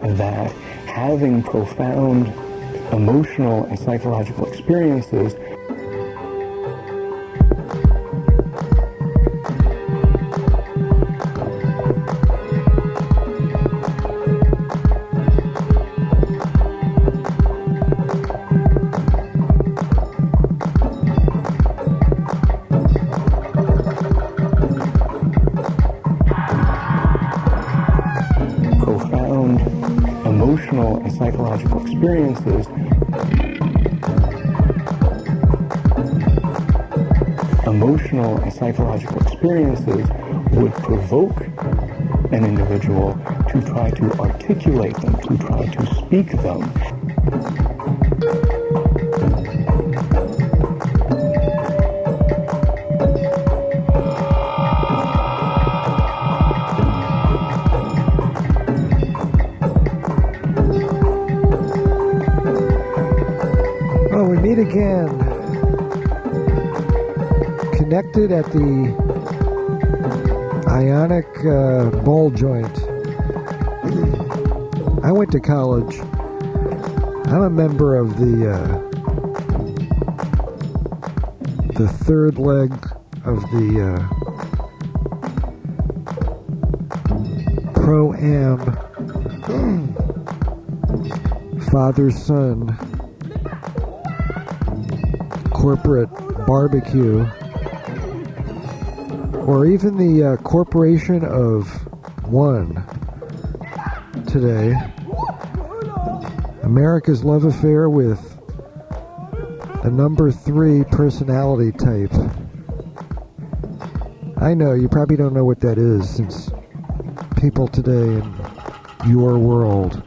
That having profound emotional and psychological experiences emotional and psychological experiences would provoke an individual to try to articulate them, to try to speak them. Meet again, connected at the ionic ball joint. I went to college. I'm a member of the third leg of the Pro-Am father-son corporate barbecue, or even the corporation of one today. America's love affair with the number 3 personality type. I know you probably don't know what that is, since people today in your world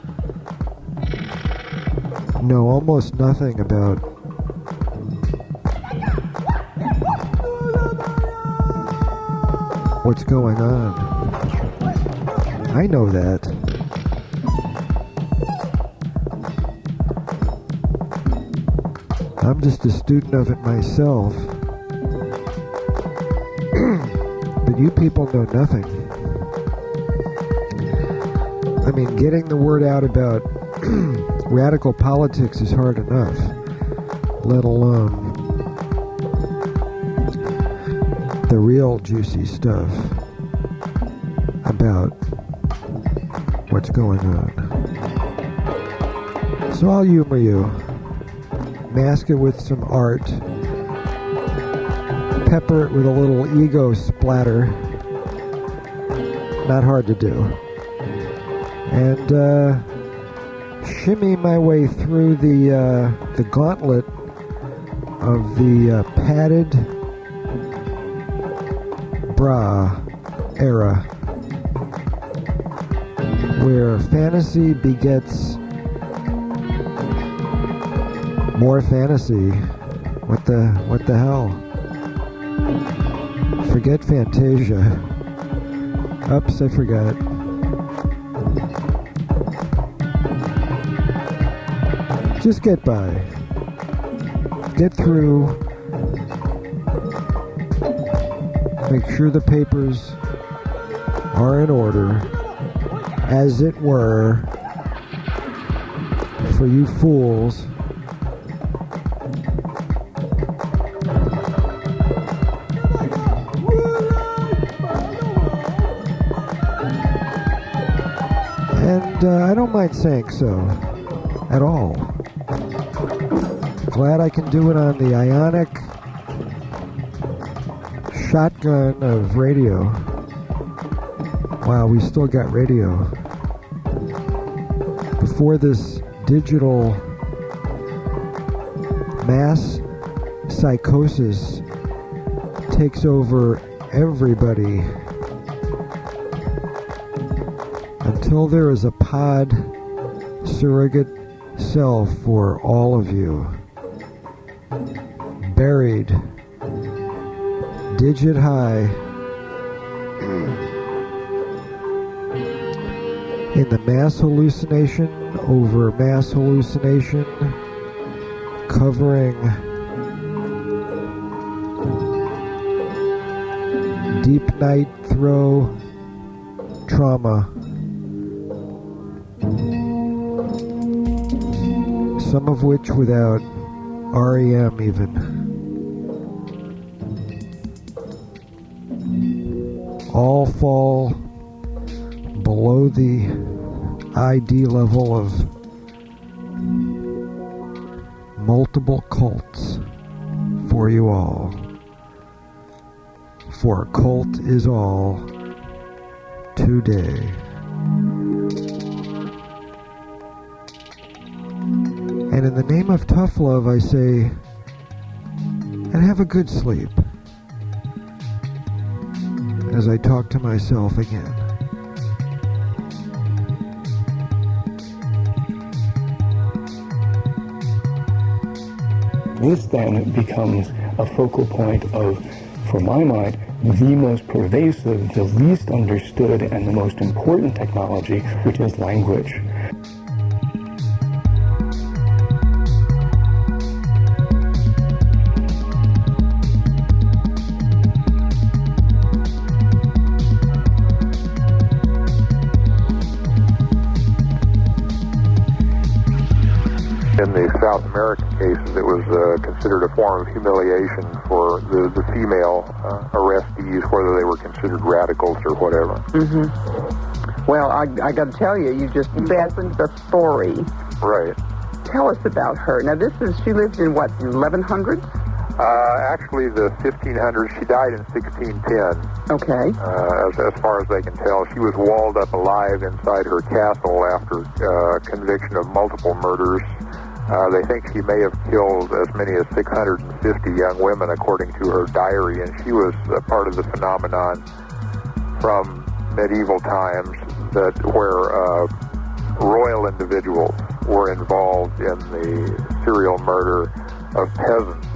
know almost nothing about what's going on. I know that. I'm just a student of it myself. But you people know nothing. I mean, getting the word out about radical politics is hard enough, let alone the real juicy stuff about what's going on. So I'll humor you, mask it with some art, pepper it with a little ego splatter, not hard to do, and shimmy my way through the gauntlet of the padded bra era, where fantasy begets more fantasy. What the hell? Forget Fantasia. Oops, I forgot. Just get by. Get through make sure the papers are in order, as it were, for you fools. And I don't mind saying so at all. Glad I can do it on the ionic shotgun of radio. Wow, we still got radio. Before this digital mass psychosis takes over everybody, until there is a pod surrogate self for all of you, buried digit high in the mass hallucination over mass hallucination, covering deep night throw trauma, some of which without REM even. All fall below the ID level of multiple cults for you all. For a cult is all today. And in the name of tough love, I say, and have a good sleep, as I talk to myself again. This then becomes a focal point of, for my mind, the most pervasive, the least understood, and the most important technology, which is language. In the South American cases, it was considered a form of humiliation for the female arrestees, whether they were considered radicals or whatever. Mm-hmm. Well, I got to tell you, you just opened the story. Right. Tell us about her. Now, she lived in what, 1100s? Actually, the 1500s. She died in 1610. Okay. As far as they can tell, she was walled up alive inside her castle after conviction of multiple murders. They think she may have killed as many as 650 young women, according to her diary, and she was part of the phenomenon from medieval times where royal individuals were involved in the serial murder of peasants.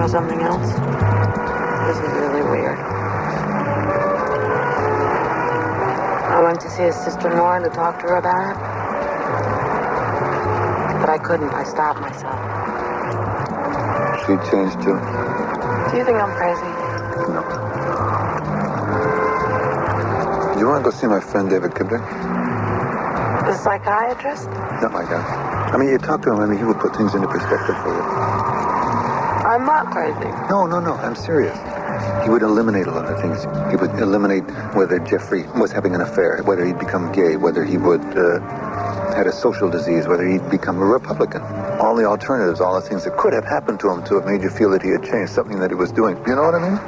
Something else? This is really weird. I went to see his sister-in-law to talk to her about it. But I couldn't. I stopped myself. She changed too. Do you think I'm crazy? No. You want to go see my friend David Kibner? The psychiatrist? Not like that. I mean, you talk to him, I mean, he would put things into perspective for you. I'm not crazy. No, I'm serious. He would eliminate a lot of things. He would eliminate whether Jeffrey was having an affair, whether he'd become gay, whether he would had a social disease, whether he'd become a Republican. All the alternatives, all the things that could have happened to him to have made you feel that he had changed, something that he was doing. You know what I mean?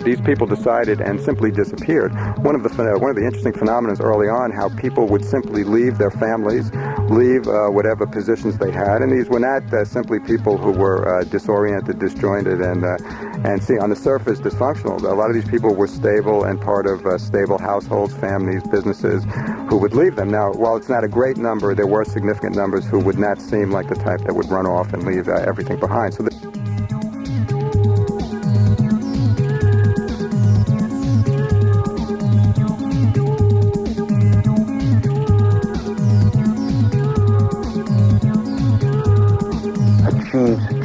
These people decided and simply disappeared. One of the interesting phenomena early on, how people would simply leave their families, leave whatever positions they had, and these were not simply people who were disoriented, disjointed, and see on the surface dysfunctional. A lot of these people were stable and part of stable households, families, businesses, who would leave them. Now, while it's not a great number, there were significant numbers who would not seem like the type that would run off and leave everything behind. So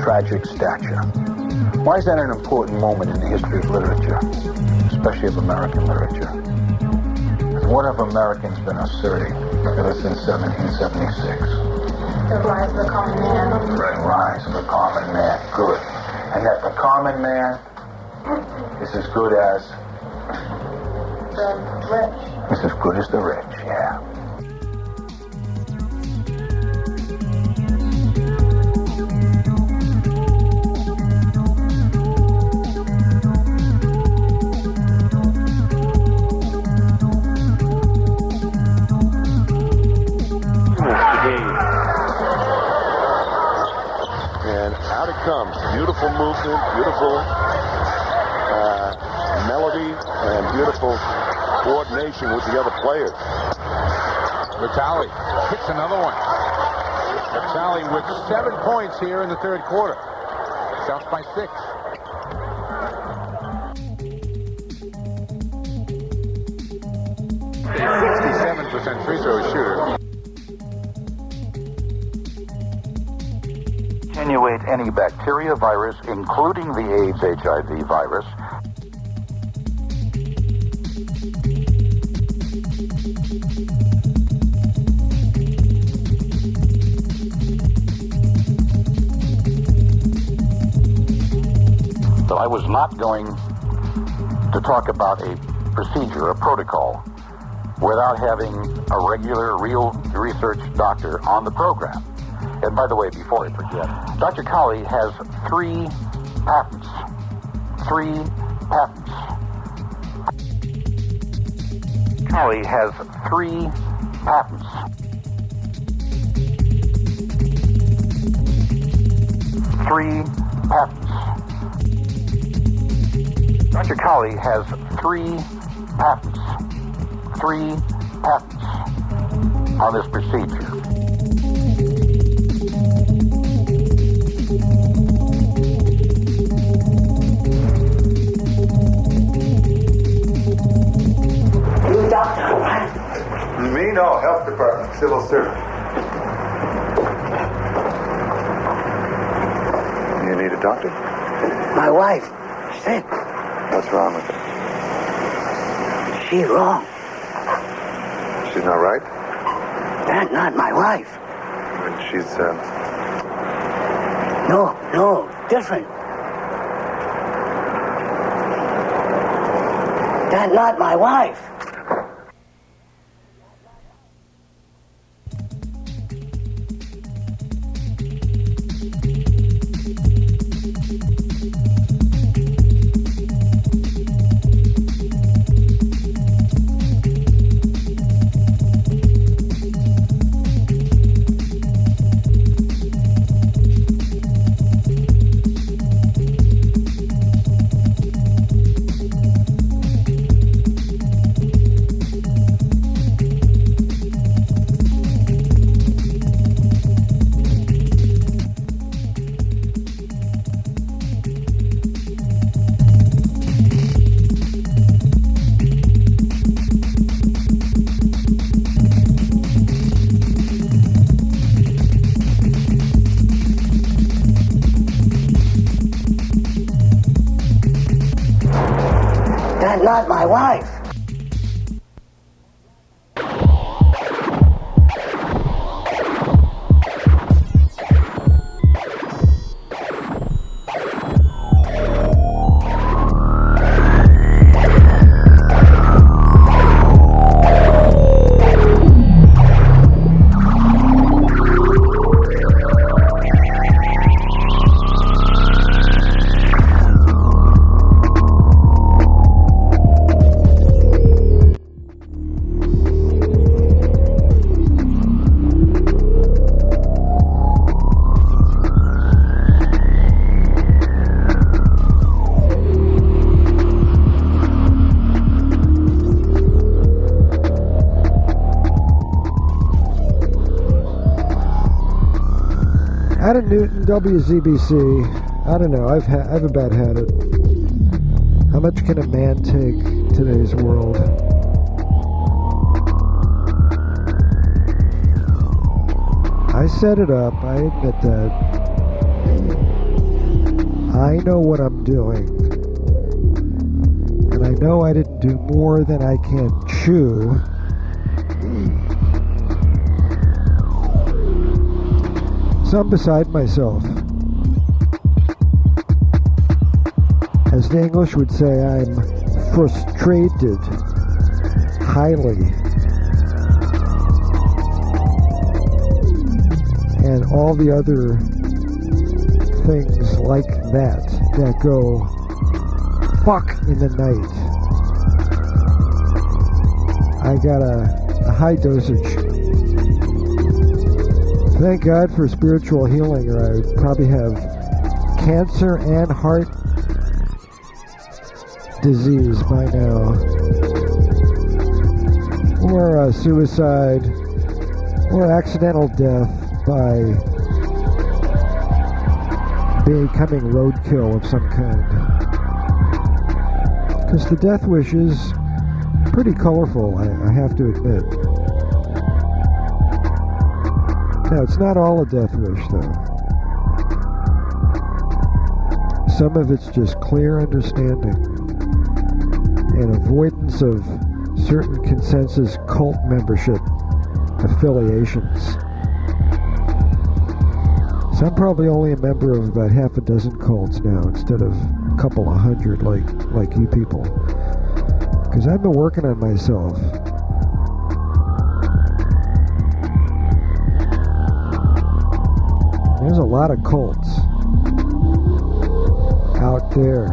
tragic stature. Why is that an important moment in the history of literature, especially of American literature? What have Americans been asserting ever since 1776? The rise of the common man. The rise of the common man. Good. And that the common man is as good as? The rich. Is as good as the rich, yeah. Comes beautiful movement, beautiful melody, and beautiful coordination with the other players. Vitale hits another one. Vitale with 7 points here in the third quarter. South by 6. A 67% free throw shooter. Attenuate any bacteria, virus, including the AIDS HIV virus. So I was not going to talk about a procedure, a protocol, without having a regular, real research doctor on the program. And by the way, before I forget, Dr. Colley has 3 patents. 3 patents. Colley has 3 patents. 3 patents. Dr. Colley has 3 patents. 3 patents on this procedure. Me? No, health department, civil servant. You need a doctor? My wife, sick. What's wrong with her? She's wrong. She's not right? That's not my wife. When she's, No, different. That's not my wife. Adam Newton, WZBC. I don't know. I have about had it. How much can a man take in today's world? I set it up. I admit that. I know what I'm doing. And I know I didn't do more than I can chew. So I'm beside myself. As the English would say, I'm frustrated, highly. And all the other things like that go fuck in the night. I got a high dosage. Thank God for spiritual healing, or I would probably have cancer and heart disease by now, or suicide, or accidental death by becoming roadkill of some kind. Because the death wish is pretty colorful, I have to admit. Now, it's not all a death wish, though. Some of it's just clear understanding and avoidance of certain consensus cult membership affiliations. So I'm probably only a member of about half a dozen cults now instead of a couple of hundred like you people. Because I've been working on myself. There's a lot of cults out there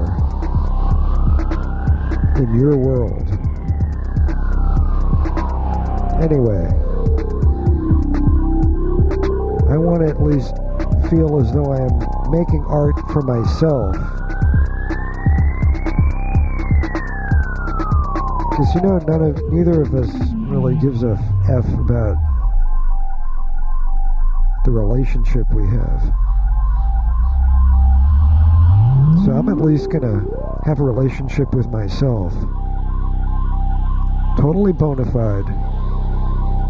in your world. Anyway, I want to at least feel as though I am making art for myself. Because neither of us really gives a F about the relationship we have. So I'm at least gonna have a relationship with myself. Totally bona fide.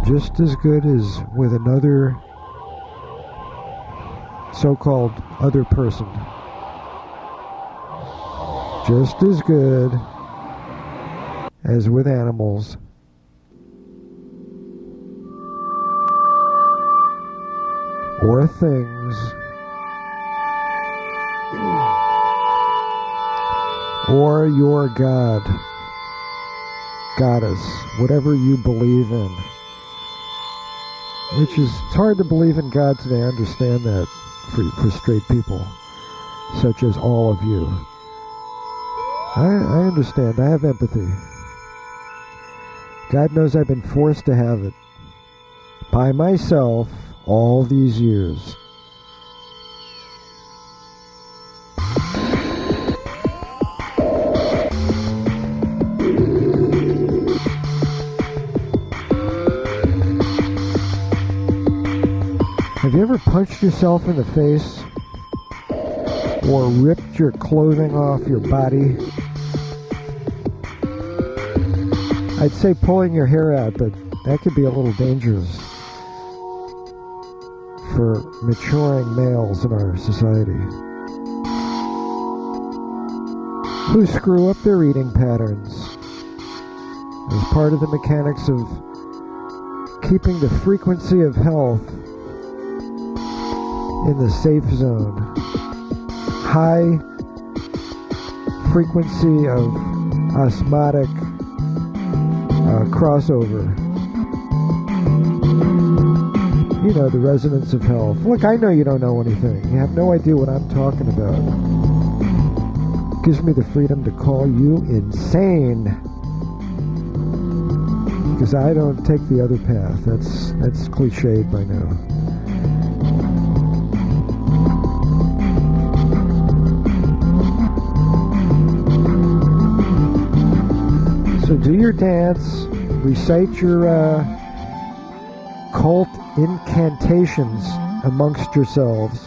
Just as good as with another so-called other person. Just as good as with animals. Or things. Or your God. Goddess. Whatever you believe in. Which is, it's hard to believe in God today. I understand that for straight people. Such as all of you. I understand. I have empathy. God knows I've been forced to have it. By myself. All these years. Have you ever punched yourself in the face? Or ripped your clothing off your body? I'd say pulling your hair out, but that could be a little dangerous for maturing males in our society who screw up their eating patterns as part of the mechanics of keeping the frequency of health in the safe zone. High frequency of osmotic crossover. You know, the resonance of health. Look, I know you don't know anything. You have no idea what I'm talking about. It gives me the freedom to call you insane. Because I don't take the other path. That's cliched by now. So do your dance, recite your cult incantations, amongst yourselves,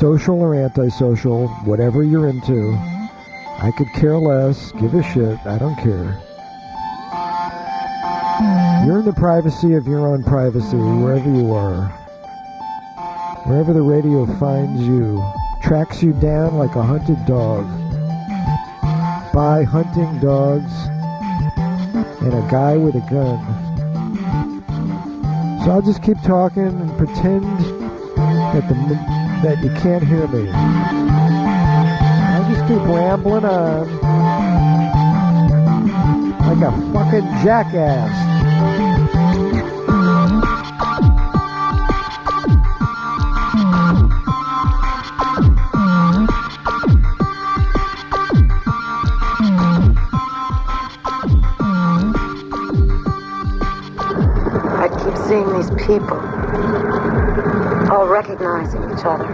social or antisocial, whatever you're into. I could care less, give a shit, I don't care. You're in the privacy of your own privacy, wherever you are. Wherever the radio finds you, tracks you down like a hunted dog. By hunting dogs and a guy with a gun. So I'll just keep talking and pretend that you can't hear me. I'll just keep rambling on like a fucking jackass. Seeing these people, all recognizing each other.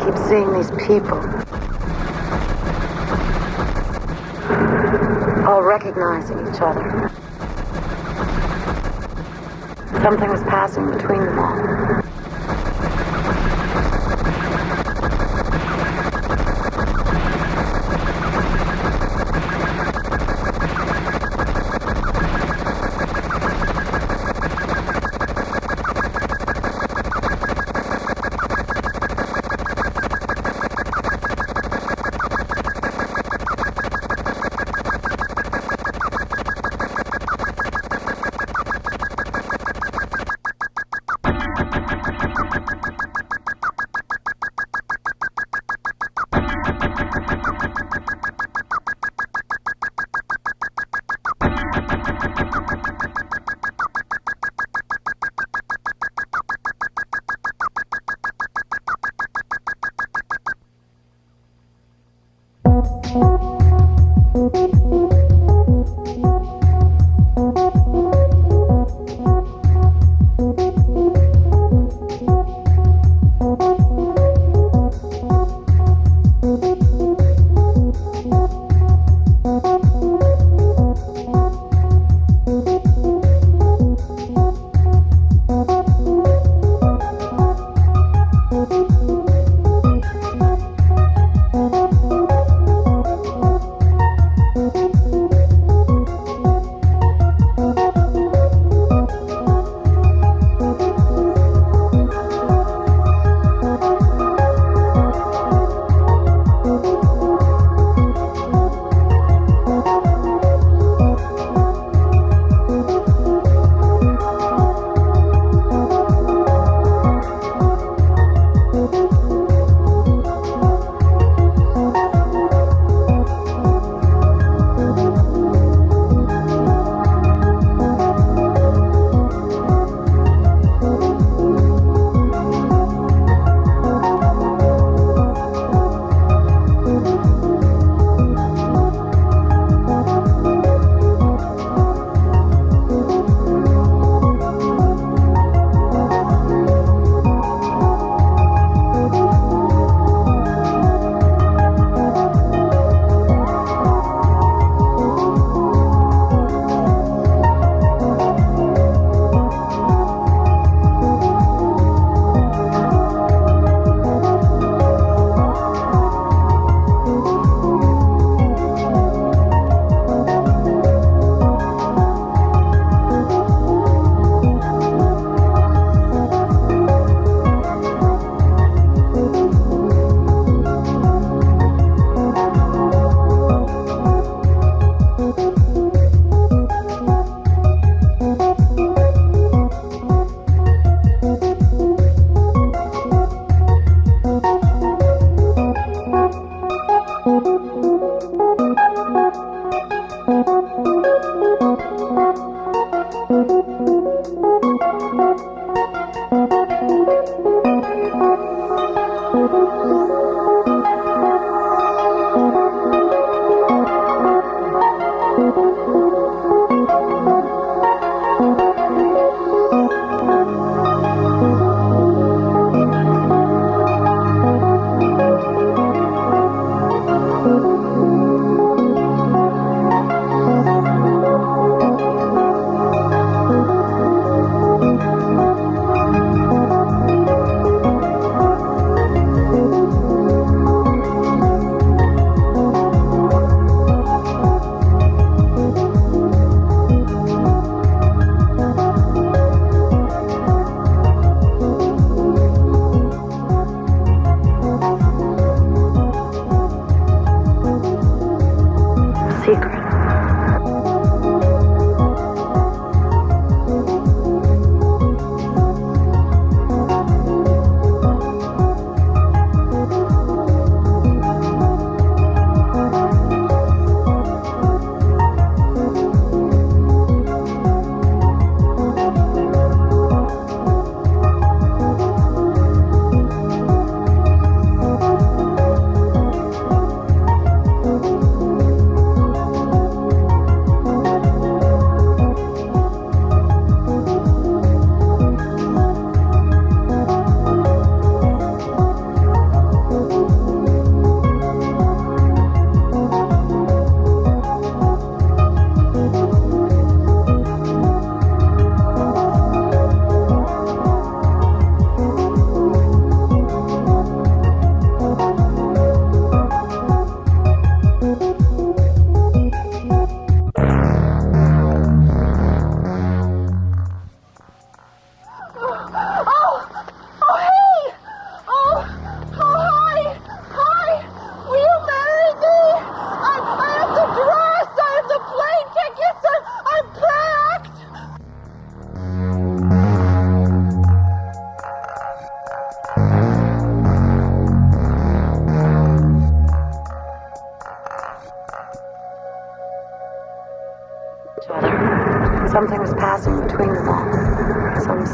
keep seeing these people. All recognizing each other. Something was passing between them all.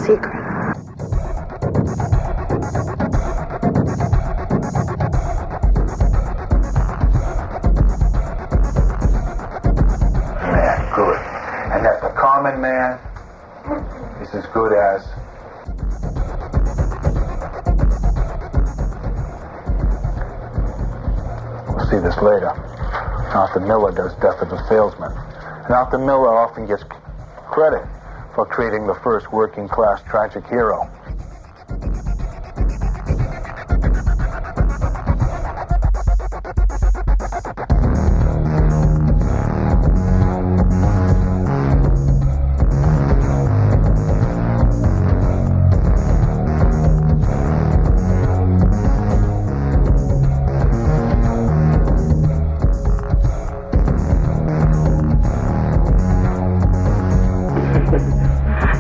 secret. Man, good. And that the common man is as good as... We'll see this later. Arthur Miller does Death of a Salesman. And Arthur Miller often gets credit for creating the first working-class tragic hero.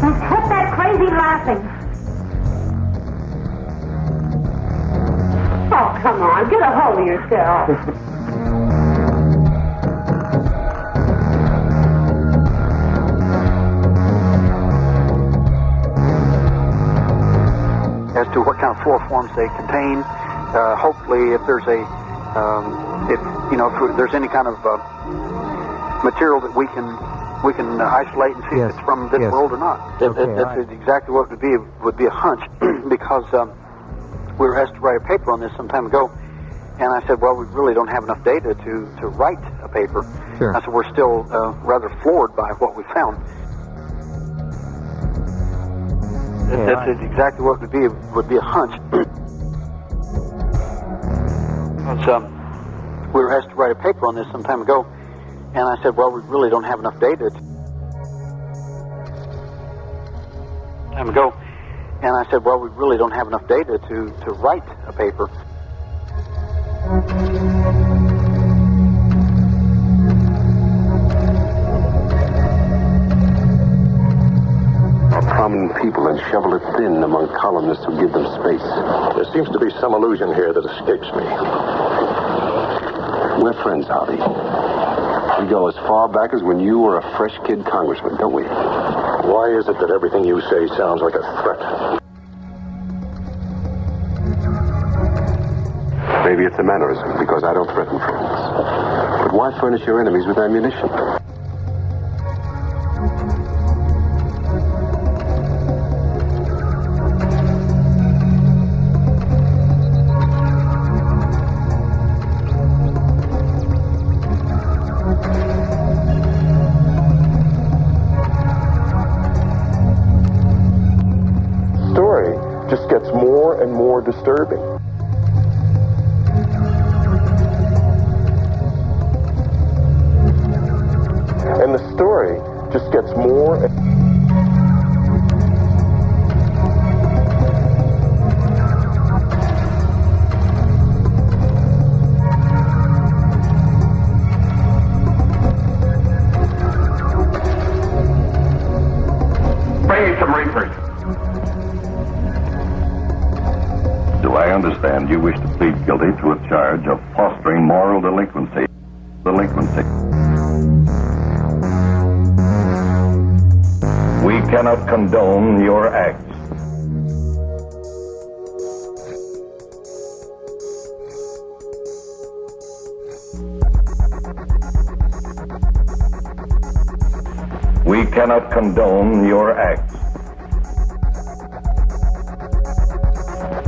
Quit that crazy laughing. Oh, come on, get a hold of yourself. As to what kind of floor forms they contain, hopefully, if there's a, if there's any kind of material that we can isolate and see if it's from this world or not. That's exactly what it would be a hunch, because we were asked to write a paper on this some time ago, and I said, well, we really don't have enough data to write a paper. Sure. I said, we're still rather floored by what we found. That's exactly what it would be a hunch. Because we were asked to write a paper on this some time ago, and I said, well, we really don't have enough data to write a paper. Prominent people and shovel it thin among columnists who give them space. There seems to be some illusion here that escapes me. We're friends, Harvey. We go as far back as when you were a fresh kid congressman, don't we? Why is it that everything you say sounds like a threat? Maybe it's a mannerism, because I don't threaten friends. But why furnish your enemies with ammunition? Story just gets more and more disturbing. And the story just gets more and bring me some reapers. Do I understand you wish to plead guilty to a charge of fostering moral delinquency? We cannot condone your acts. We cannot condone your acts.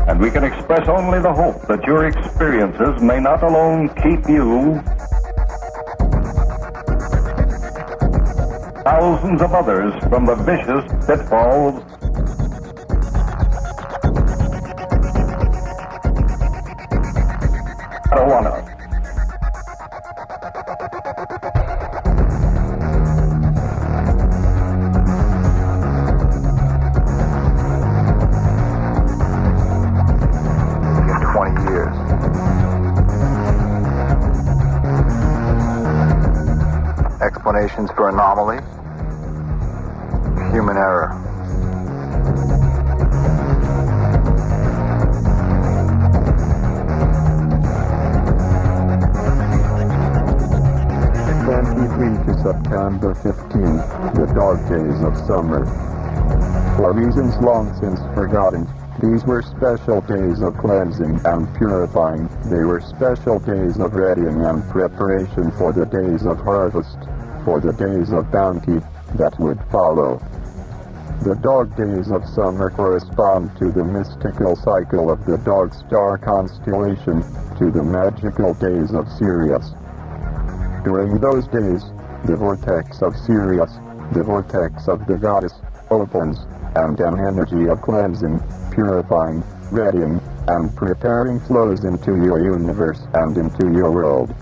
And we can express only the hope that your experiences may not alone keep you, thousands of others, from the vicious pitfalls of marijuana. Explanations for anomaly, human error. To September 15th, the dark days of summer. For reasons long since forgotten, these were special days of cleansing and purifying. They were special days of readying and preparation for the days of harvest, for the days of bounty that would follow. The dog days of summer correspond to the mystical cycle of the dog star constellation, to the magical days of Sirius. During those days, the vortex of Sirius, the vortex of the goddess, opens, and an energy of cleansing, purifying, readying, and preparing flows into your universe and into your world.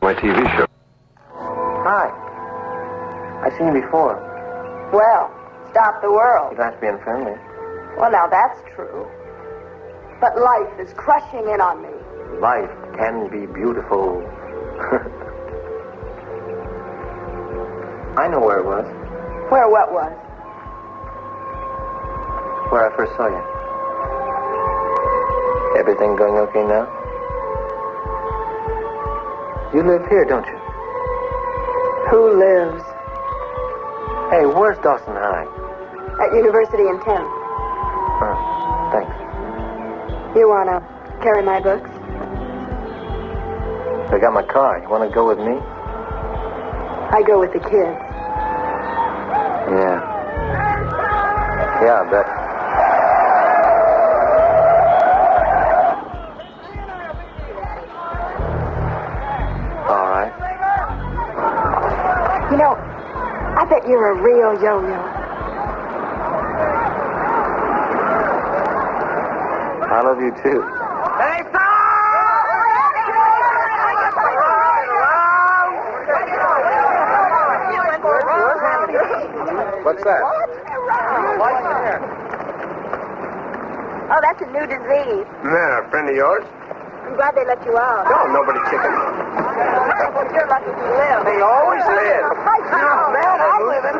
My TV show. Hi. I've seen you before. Well, stop the world. You guys being friendly. Well, now that's true. But life is crushing in on me. Life can be beautiful. I know where it was. Where what was? Where I first saw you. Everything going okay now? You live here, don't you? Who lives? Hey, where's Dawson High? At University in 10th. Thanks. You want to carry my books? I got my car. You want to go with me? I go with the kids. Yeah. Yeah, I bet. All right. You know, I bet you're a real yo-yo. I love you too. Hey, What's that? Oh, that's a new disease. Man, a friend of yours? I'm glad they let you out. No, nobody chicken. You're lucky to live. They always live. No, man, I'm living.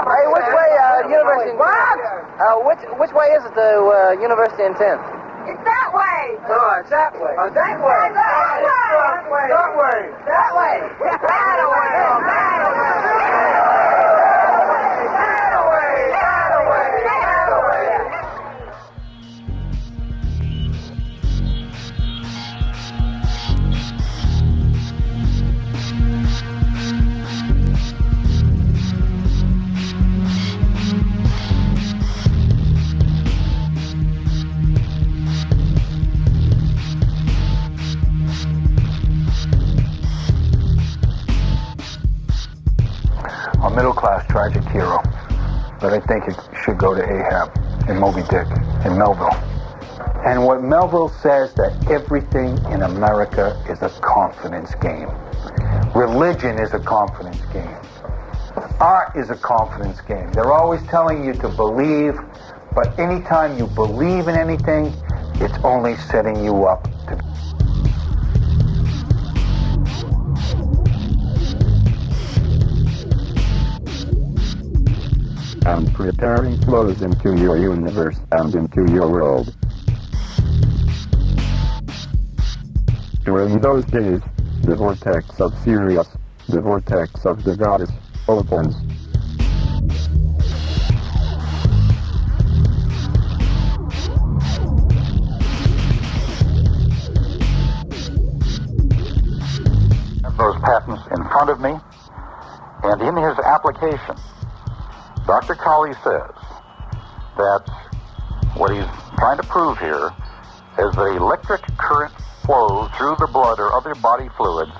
Hey, which way, University? What? Which way is it to University in 10th? It's that way. Oh, it's that way. Oh, that way. That way. That way. That way. That way. A middle-class tragic hero, but I think it should go to Ahab and Moby Dick and Melville. And what Melville says, that everything in America is a confidence game. Religion is a confidence game. Art is a confidence game. They're always telling you to believe, but anytime you believe in anything, it's only setting you up to and preparing flows into your universe and into your world. During those days, the vortex of Sirius, the vortex of the goddess, opens. Those patents in front of me, and in his application, Dr. Colley says that what he's trying to prove here is that electric current flows through the blood or other body fluids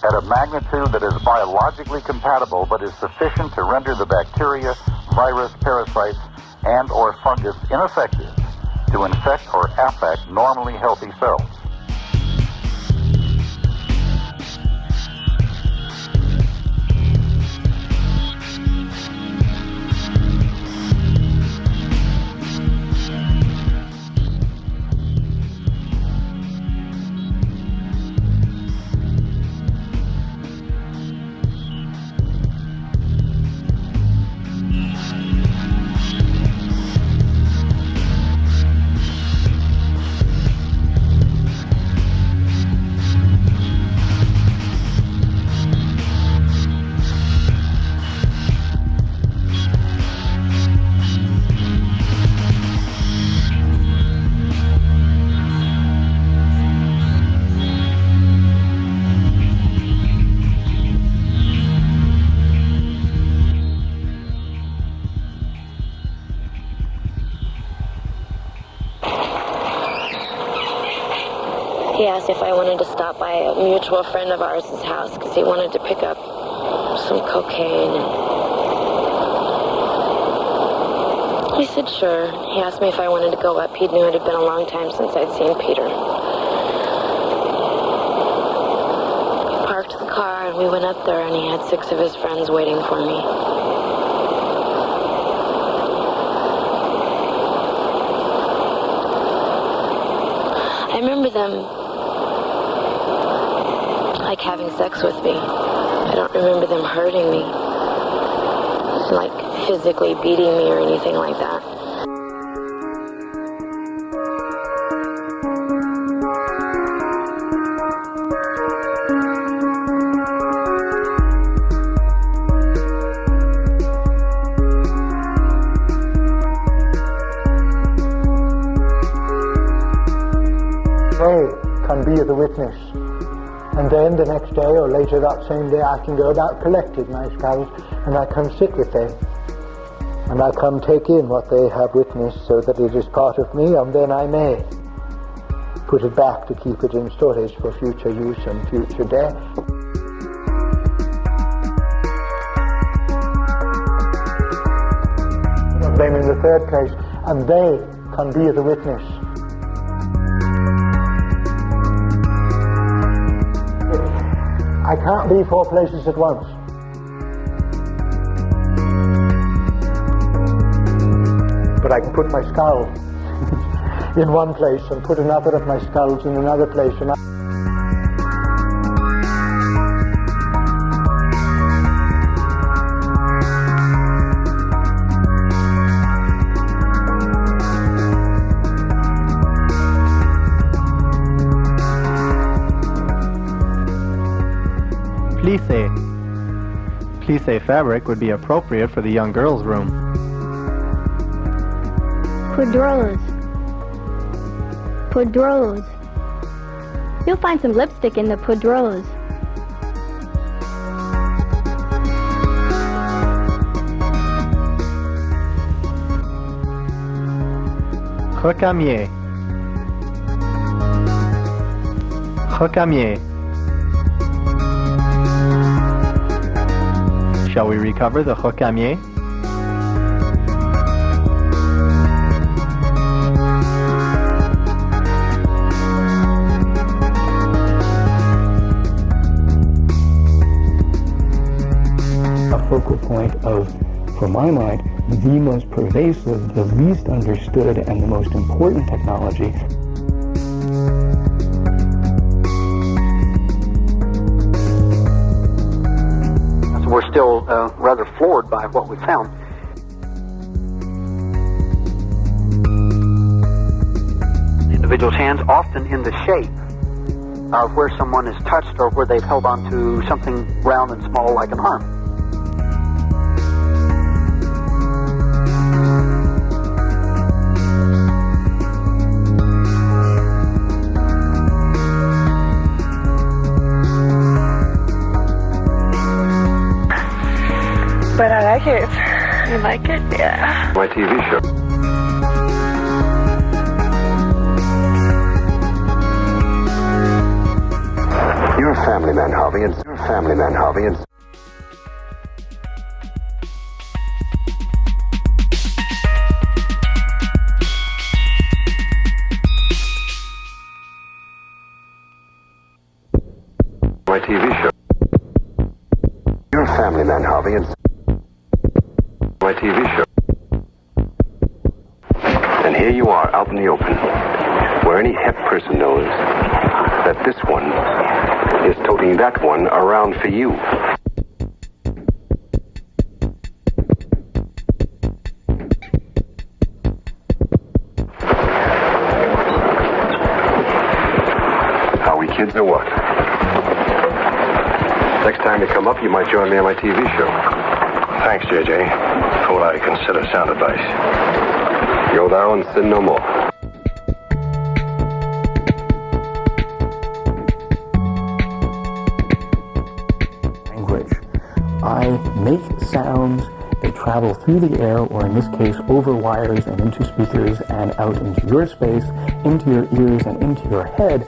at a magnitude that is biologically compatible but is sufficient to render the bacteria, virus, parasites, and or fungus ineffective to infect or affect normally healthy cells. asked if I wanted to stop by a mutual friend of ours' house because he wanted to pick up some cocaine. He said sure. He asked me if I wanted to go up. He knew it had been a long time since I'd seen Peter. He parked the car and we went up there, and he had 6 of his friends waiting for me. I remember them like having sex with me. I don't remember them hurting me, like physically beating me or anything like that. They can be the witness. And then the next day or later that same day I can go about collecting my skulls, and I can sit with them. And I can take in what they have witnessed so that it is part of me, and then I may put it back to keep it in storage for future use and future death. Them in the third place, and they can be the witness. I can't be 4 places at once. But I can put my skull in one place and put another of my skulls in another place. And Plissé fabric would be appropriate for the young girl's room. Poudreuse. You'll find some lipstick in the poudreuse. Recamier. Shall we recover the recamier? A focal point of, for my mind, the most pervasive, the least understood, and the most important technology. We're still rather floored by what we found. The individual's hands often in the shape of where someone is touched or where they've held onto something round and small like an arm. But I like it. You like it? Yeah. My TV show. You're a family man, Harvey, and you're a family man, Harvey, and my TV show. You're a family man, Harvey, and my TV show. And here you are out in the open, where any hip person knows that this one is toting that one around for you. Are we kids or what? Next time you come up, you might join me on my TV show. Thanks, JJ, for what I consider sound advice. Go thou and sin no more. Language. I make sounds, they travel through the air, or in this case, over wires and into speakers and out into your space, into your ears and into your head.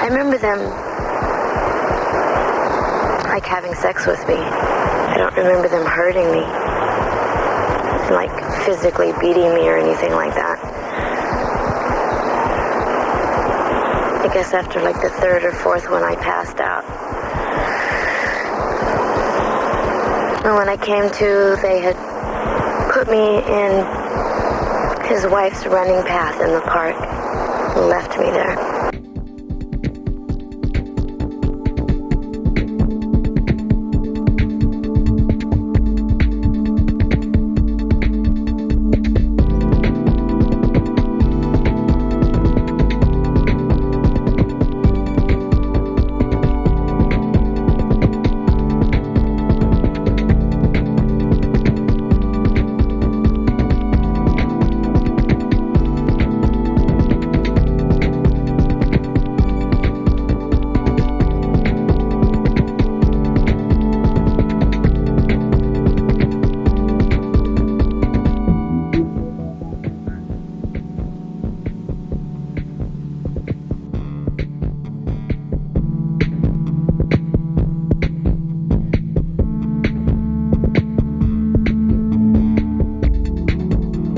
remember them, like, having sex with me. I don't remember them hurting me, like, physically beating me or anything like that. I guess after, like, the third or fourth one, I passed out. And when I came to, they had put me in his wife's running path in the park and left me there.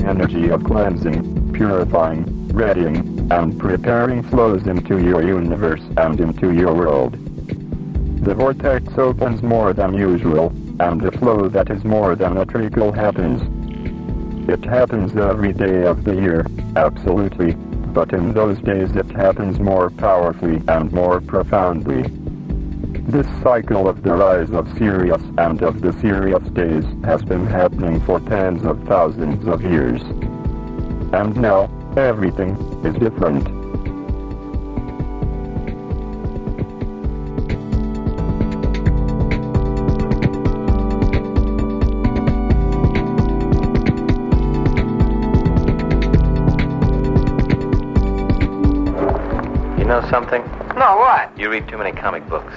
Energy of cleansing, purifying, readying, and preparing flows into your universe and into your world. The vortex opens more than usual, and the flow that is more than a trickle happens. It happens every day of the year, absolutely, but in those days it happens more powerfully and more profoundly. This cycle of the rise of Sirius and of the Sirius days has been happening for tens of thousands of years. And now, everything is different. You know something? No, what? You read too many comic books.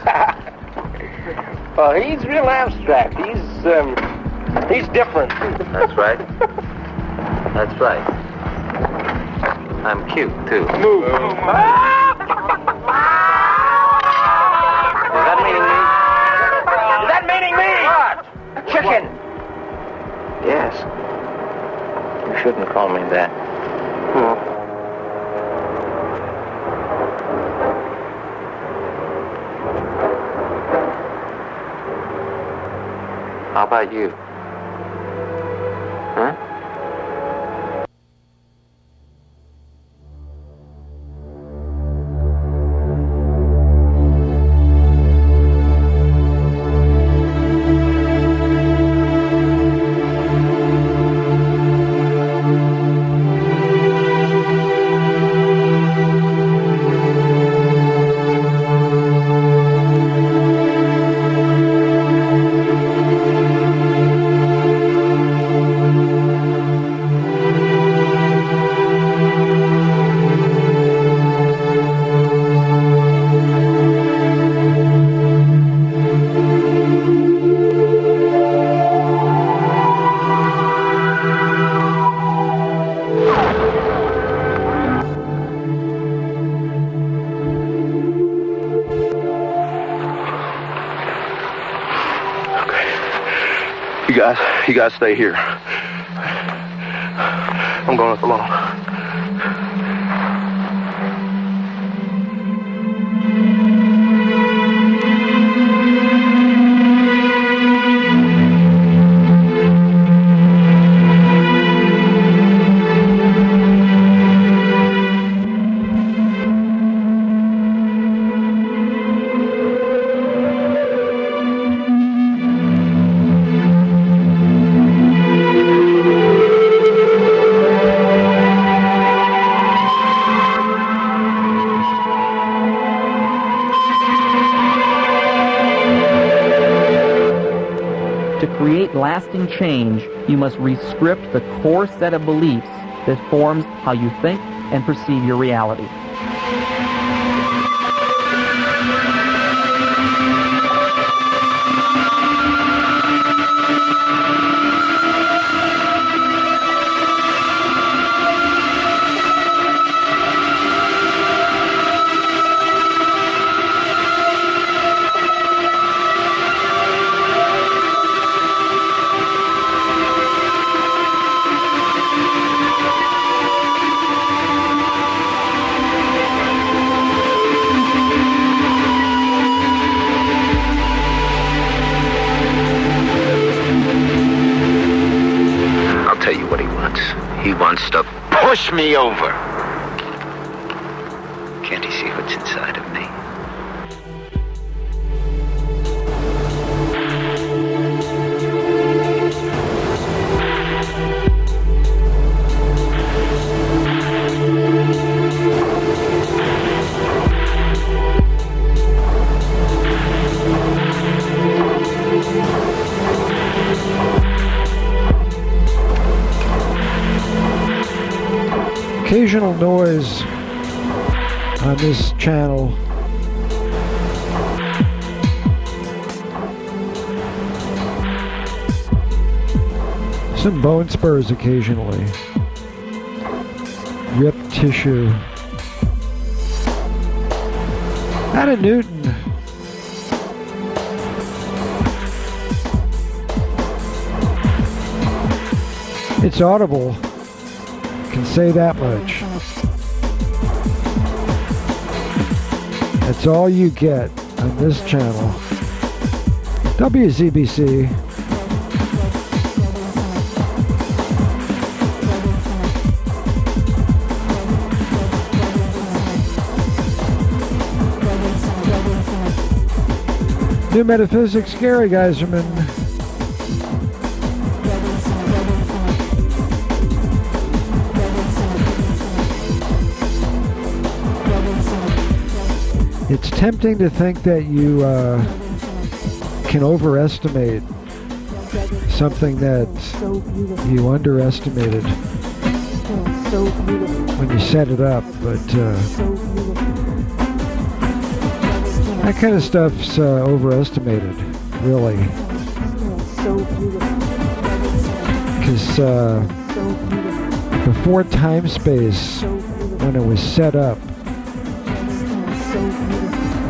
Well, he's real abstract. He's different. That's right. That's right. I'm cute, too. Move. Is that meaning me? Is that meaning me? What? Chicken. Yes. You shouldn't call me that. How about you? Huh? You guys stay here. I'm going alone. To create lasting change, you must rescript the core set of beliefs that forms how you think and perceive your reality. push me over. Can't he see what's inside of me? Occasional noise on this channel. Some bone spurs occasionally. Ripped tissue. Out of Newton. It's audible. Can say that much. That's all you get on this channel. WZBC. New Metaphysics, Gary Geiserman. It's tempting to think that you can overestimate something that you underestimated when you set it up, but that kind of stuff's overestimated, really. Because before time-space, when it was set up,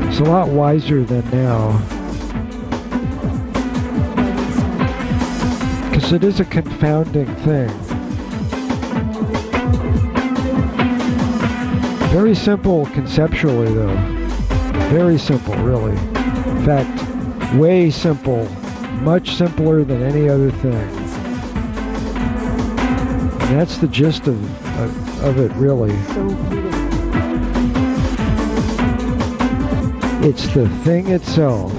it's a lot wiser than now. Because it is a confounding thing. Very simple conceptually, though. Very simple, really. In fact, way simple. Much simpler than any other thing. And that's the gist of it, really. It's the thing itself.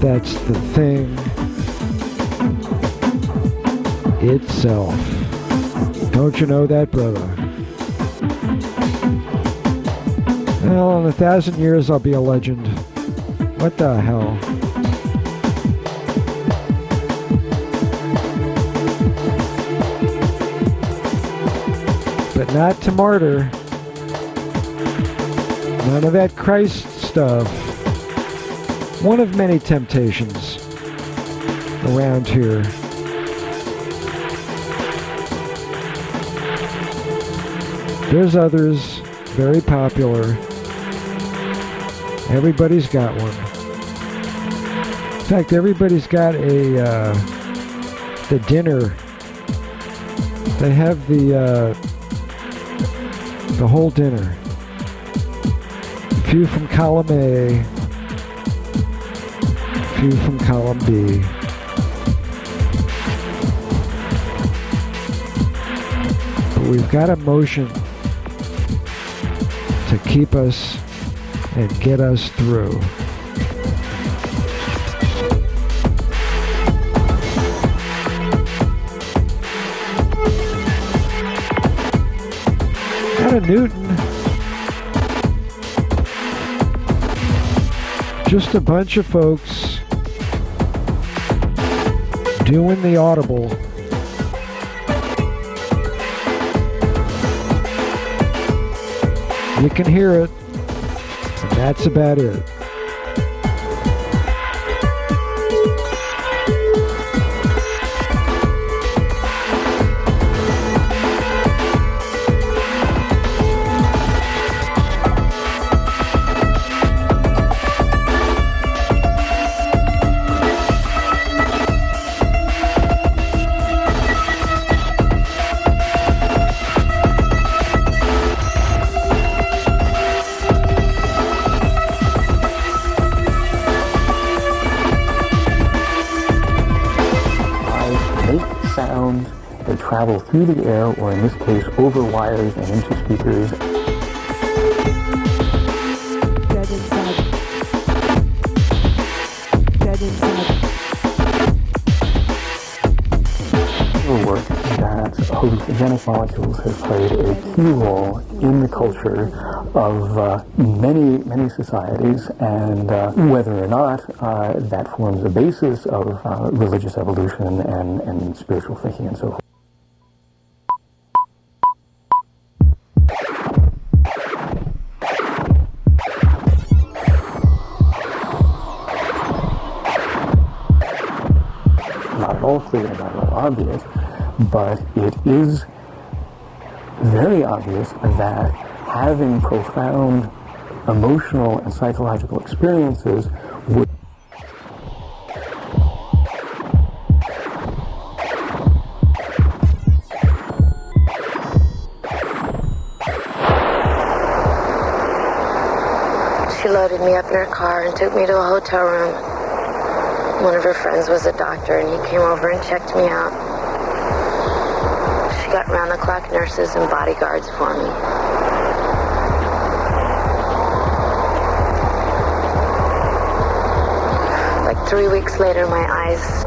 That's the thing itself. Don't you know that, brother? Well, in 1,000 years I'll be a legend. What the hell? But not to martyr. None of that Christ stuff. One of many temptations around here. There's others, very popular. Everybody's got one. In fact, everybody's got the dinner. They have the whole dinner. A few from column A, a few from column B. But we've got a motion to keep us and get us through. Out of Newton. Just a bunch of folks doing the audible. You can hear it, and that's about it. travel through the air, or in this case, over wires and into speakers. Dead inside. Dead inside. Work that hallucinogenic molecules have played a key role in the culture of many societies, and whether or not that forms a basis of religious evolution and spiritual thinking and so forth. Not at all clear, not at all obvious, but it is very obvious that having profound emotional and psychological experiences would She loaded me up in her car and took me to a hotel room. One of her friends was a doctor, and he came over and checked me out. She got round-the-clock nurses and bodyguards for me. Like 3 weeks later, my eyes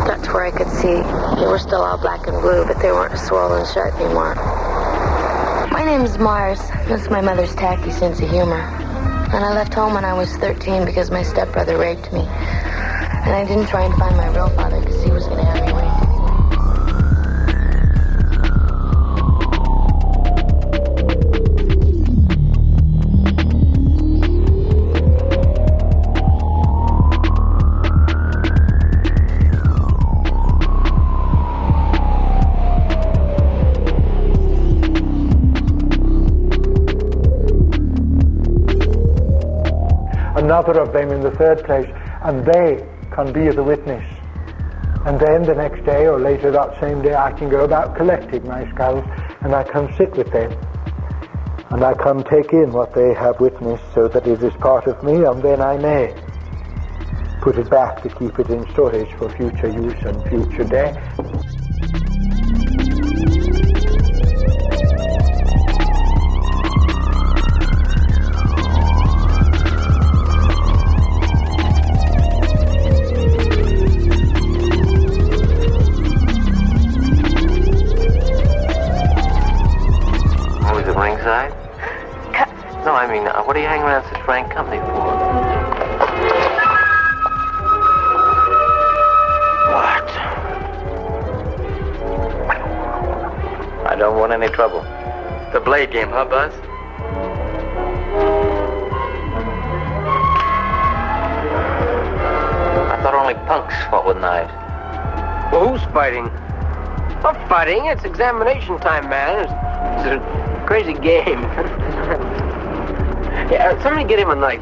got to where I could see. They were still all black and blue, but they weren't swollen shut anymore. My name's Mars. That's my mother's tacky sense of humor. And I left home when I was 13 because my stepbrother raped me. And I didn't try and find my real father because he was going to have me raped anyway. Another of them in the third place, and they can be the witness. And then the next day or later that same day I can go about collecting my skulls, and I can sit with them, and I can take in what they have witnessed so that it is part of me, and then I may put it back to keep it in storage for future use and future day. No, I mean, what are you hanging around such frank company for? What? I don't want any trouble. The blade game, huh, Buzz? I thought only punks fought with knives. Well, who's fighting? I'm fighting. It's examination time, man. It's a crazy game. Yeah, somebody get him a knife.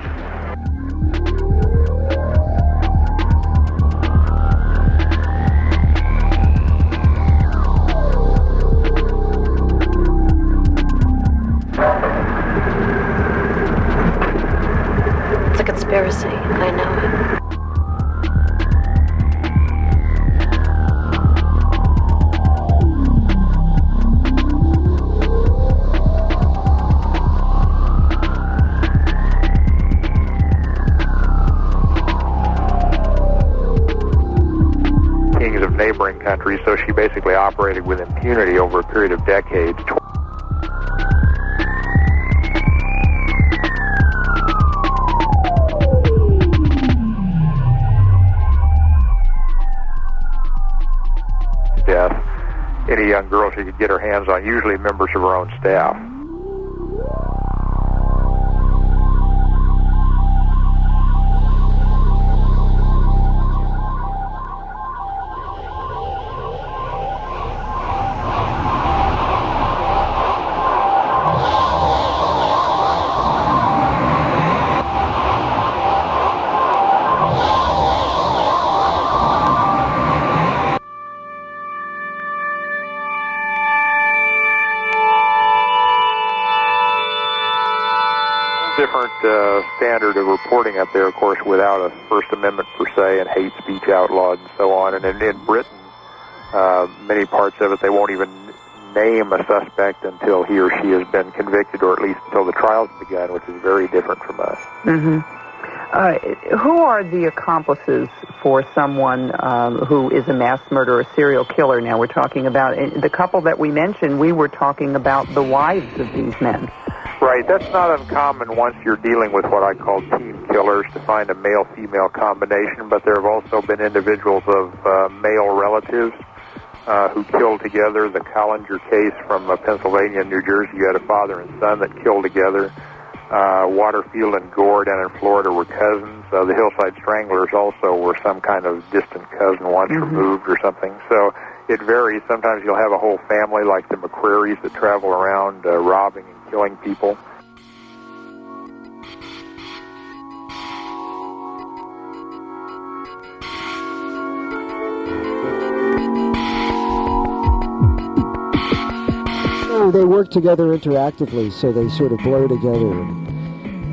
It's a conspiracy. I know it. Neighboring countries, so she basically operated with impunity over a period of decades. Death. Any young girl she could get her hands on, usually members of her own staff. Different standard of reporting up there, of course, without a First Amendment per se and hate speech outlawed and so on. And in Britain, Many parts of it, they won't even name a suspect until he or she has been convicted, or at least until the trial's begun, which is very different from us. Who are the accomplices for someone who is a mass murderer, a serial killer? Now we're talking about the couple that we mentioned. We were talking about the wives of these men. Right, that's not uncommon once you're dealing with what I call team killers, to find a male-female combination, but there have also been individuals of male relatives who killed together. The Collinger case from Pennsylvania and New Jersey, you had a father and son that killed together. Waterfield and Gore down in Florida were cousins. The Hillside Stranglers also were some kind of distant cousin once removed or something. So it varies. Sometimes you'll have a whole family like the McCrearys that travel around robbing and killing people. They work together interactively, so they sort of blur together.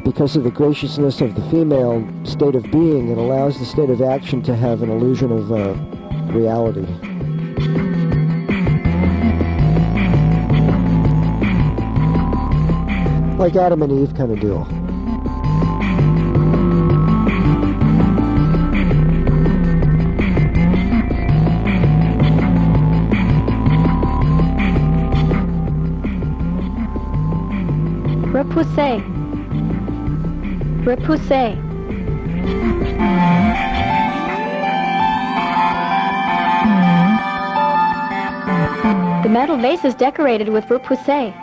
Because of the graciousness of the female state of being, it allows the state of action to have an illusion of reality. Like Adam and Eve kind of deal. Repoussé. Repoussé. The metal vase is decorated with repoussé.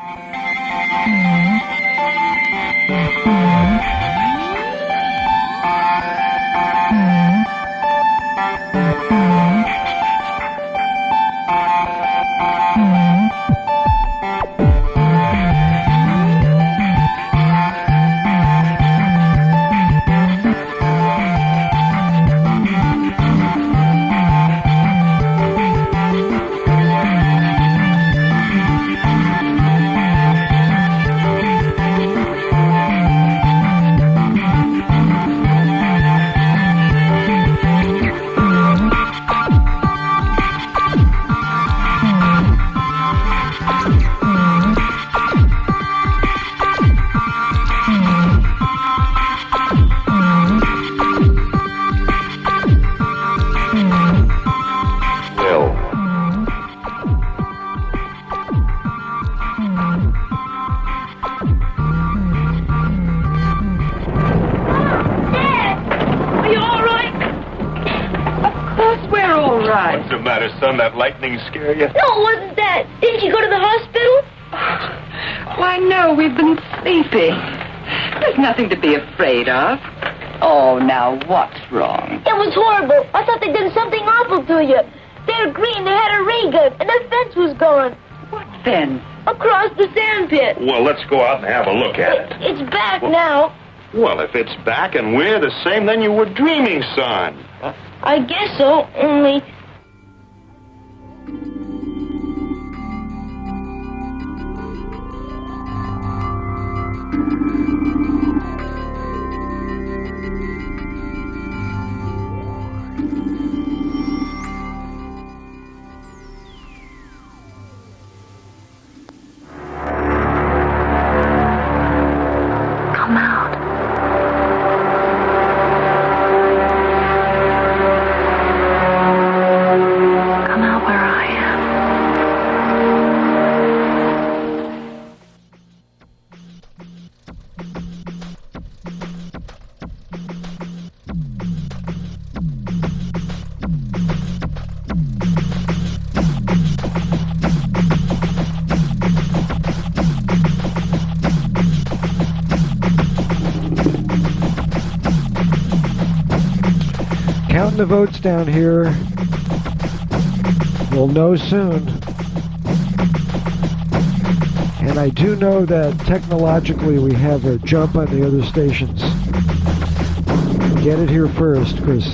What's the matter, son? That lightning scare you? No, it wasn't that. Didn't you go to the hospital? Why, no, we've been sleeping. There's nothing to be afraid of. Oh, now, what's wrong? It was horrible. I thought they did something awful to you. They were green, they had a ray gun, and their fence was gone. What fence? Across the sand pit. Well, let's go out and have a look at it. It's back now. Well, if it's back and we're the same, then you were dreaming, son. I guess so, only... Come out. Come out where I am. Counting the votes down here. We'll know soon. And I do know that technologically we have a jump on the other stations. Get it here first, because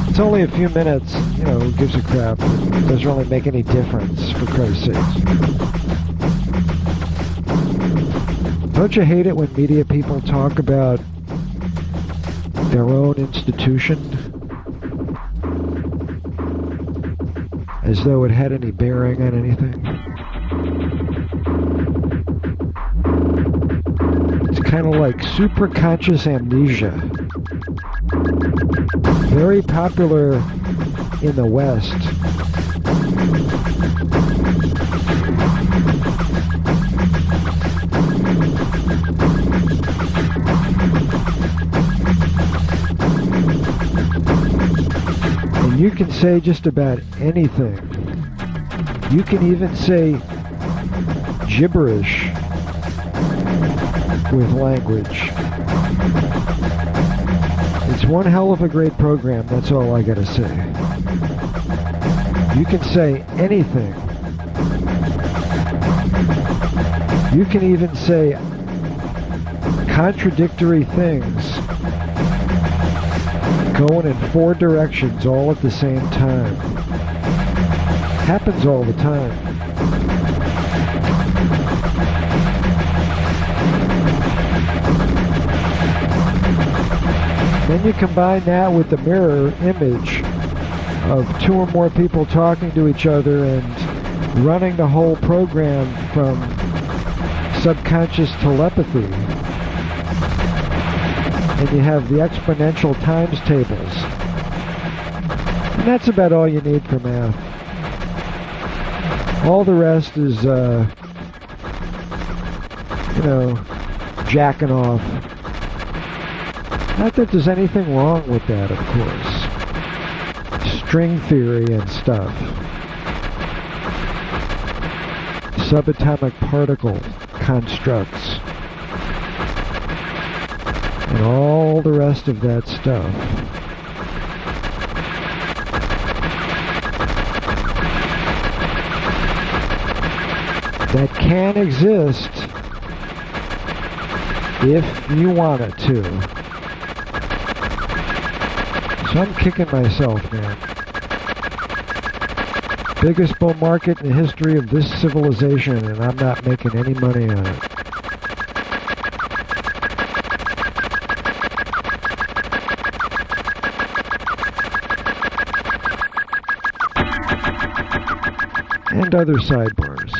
it's only a few minutes. You know, who gives a crap? It doesn't really make any difference, for Christ's sake. Don't you hate it when media people talk about their own institution? as though it had any bearing on anything. It's kind of like superconscious amnesia. Very popular in the West. And you can say just about anything. You can even say gibberish with language. It's one hell of a great program, that's all I gotta say. You can say anything. You can even say contradictory things going in 4 directions all at the same time. Happens all the time. Then you combine that with the mirror image of 2 or more people talking to each other and running the whole program from subconscious telepathy. And you have the exponential times tables. And that's about all you need for math. All the rest is, jacking off. Not that there's anything wrong with that, of course. String theory and stuff. Subatomic particle constructs. And all the rest of that stuff. That can exist if you want it to. So I'm kicking myself, man. Biggest bull market in the history of this civilization, and I'm not making any money on it. And other sidebars.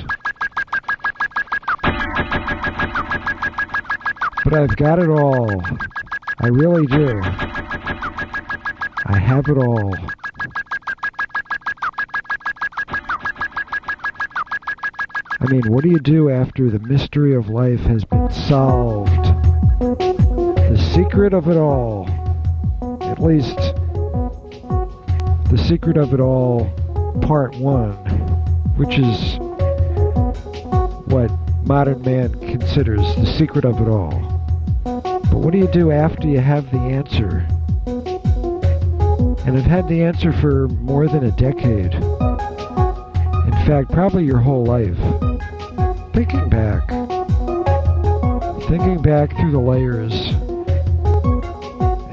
But I've got it all. I really do. I have it all. I mean, what do you do after the mystery of life has been solved? The secret of it all, at least the secret of it all, part 1, which is what modern man considers the secret of it all. But what do you do after you have the answer? And I've had the answer for more than a decade. In fact, probably your whole life. Thinking back through the layers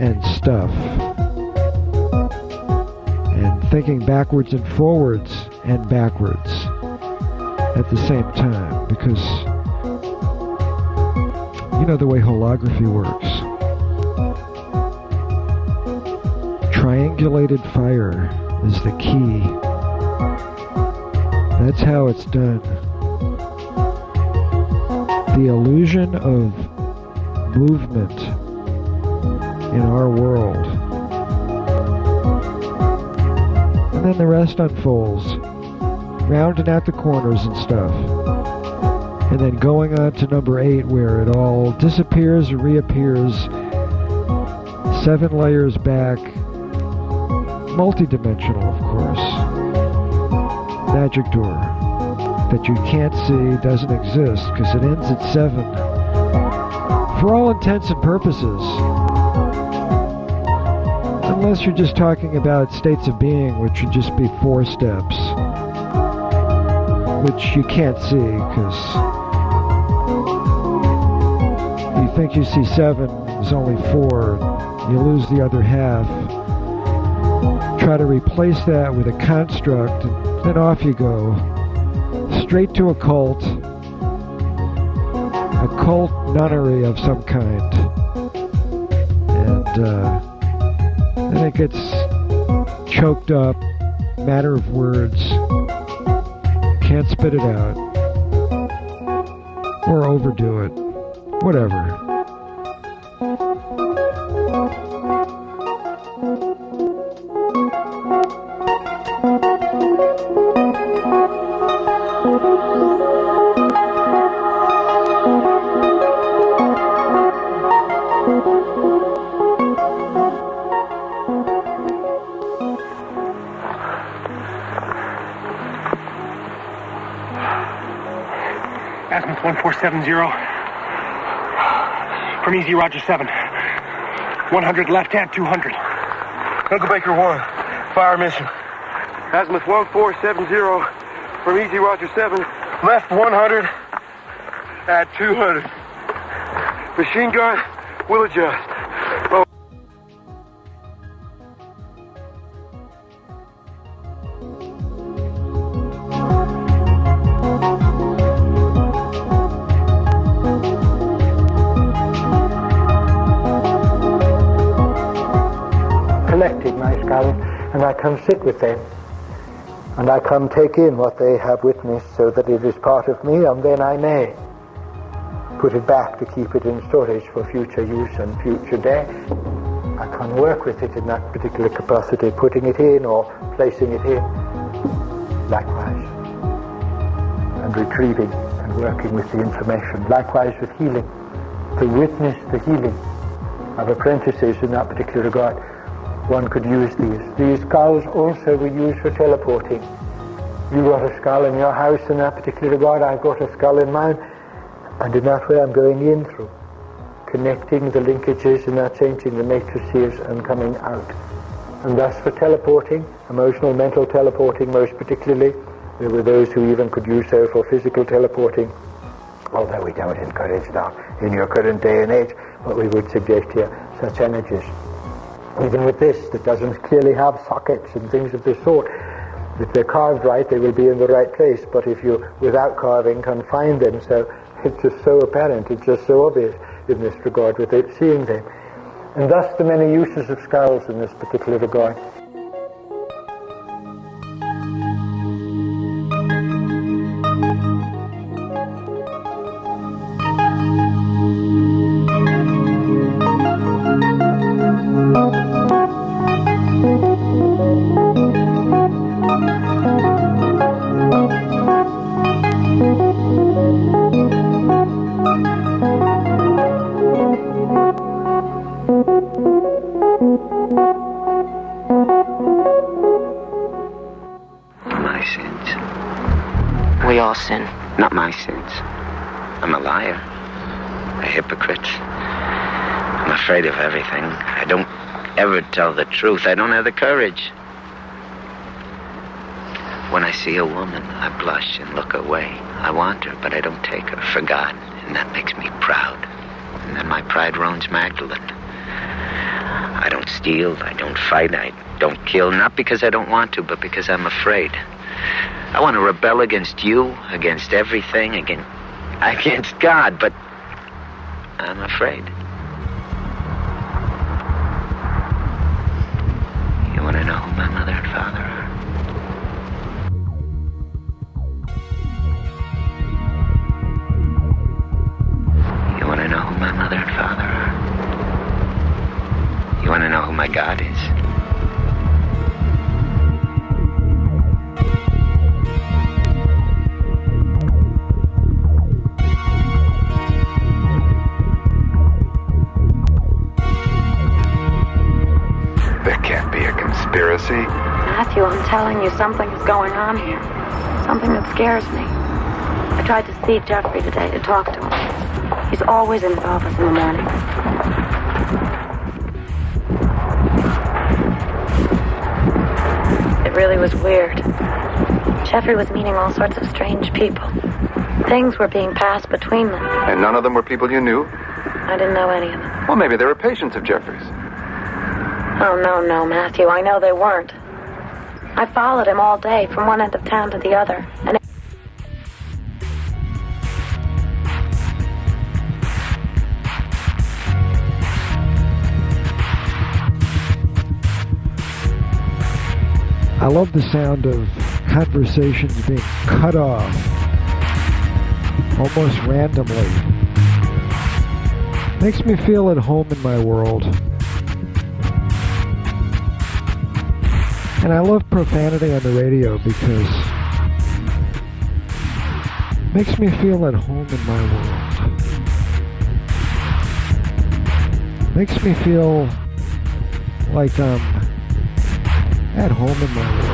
and stuff. And thinking backwards and forwards and backwards at the same time. Because you know the way holography works. Triangulated fire is the key. That's how it's done. The illusion of movement in our world. And then the rest unfolds, rounding out the corners and stuff. And then going on to number 8, where it all disappears and reappears, 7 layers back, multi-dimensional, of course. Magic door that you can't see, doesn't exist, because it ends at 7. For all intents and purposes. Unless you're just talking about states of being, which would just be 4 steps. Which you can't see, because you think you see 7, there's only 4, you lose the other half. Try to replace that with a construct, and then off you go. Straight to a cult nunnery of some kind. And then it gets choked up, matter of words. Can't spit it out. Or overdo it. Whatever. Azimuth 1470. From Easy Roger 7. 100 left at 200. Uncle Baker 1. Fire mission. Azimuth 1470. From Easy Roger 7. Left 100 at 200. Machine gun will adjust. Oh. Collecting my skull, and I come sit with them, and I come take in what they have witnessed so that it is part of me, and then I may put it back to keep it in storage for future use and future day. I can work with it in that particular capacity, putting it in or placing it in, likewise, and retrieving and working with the information, likewise with healing, to witness the healing of apprentices in that particular regard. One could use these. These skulls also we use for teleporting. You got a skull in your house in that particular regard, I've got a skull in mine, and in that way I'm going in through, connecting the linkages and not changing the matrices and coming out. And thus for teleporting, emotional, mental teleporting most particularly, there were those who even could use so for physical teleporting, although we don't encourage that in your current day and age, but we would suggest here such energies. Even with this, that doesn't clearly have sockets and things of this sort. If they're carved right, they will be in the right place, but if you, without carving, can find them, so it's just so apparent, it's just so obvious in this regard without seeing them. And thus the many uses of skulls in this particular regard. My sins. We all sin. Not my sins. I'm a liar. A hypocrite. I'm afraid of everything. I don't ever tell the truth. I don't have the courage. When I see a woman, I blush and look away. I want her, but I don't take her for God, and that makes me proud. And then my pride runs Magdalene. I don't steal, I don't fight, I don't kill, not because I don't want to, but because I'm afraid. I want to rebel against you, against everything, against God, but I'm afraid. You want to know who my mother and father are? You want to know who my mother and father are? You want to know who my God is? There can't be a conspiracy. Matthew, I'm telling you, something is going on here. Something that scares me. I tried to see Jeffrey today to talk to him. He's always in his office in the morning. It really was weird. Jeffrey was meeting all sorts of strange people. Things were being passed between them. And none of them were people you knew? I didn't know any of them. Well, maybe they were patients of Jeffrey's. Oh, no, Matthew. I know they weren't. I followed him all day from one end of town to the other. And I love the sound of conversations being cut off almost randomly. Makes me feel at home in my world. And I love profanity on the radio because it makes me feel at home in my world. Makes me feel like I'm at home in my world.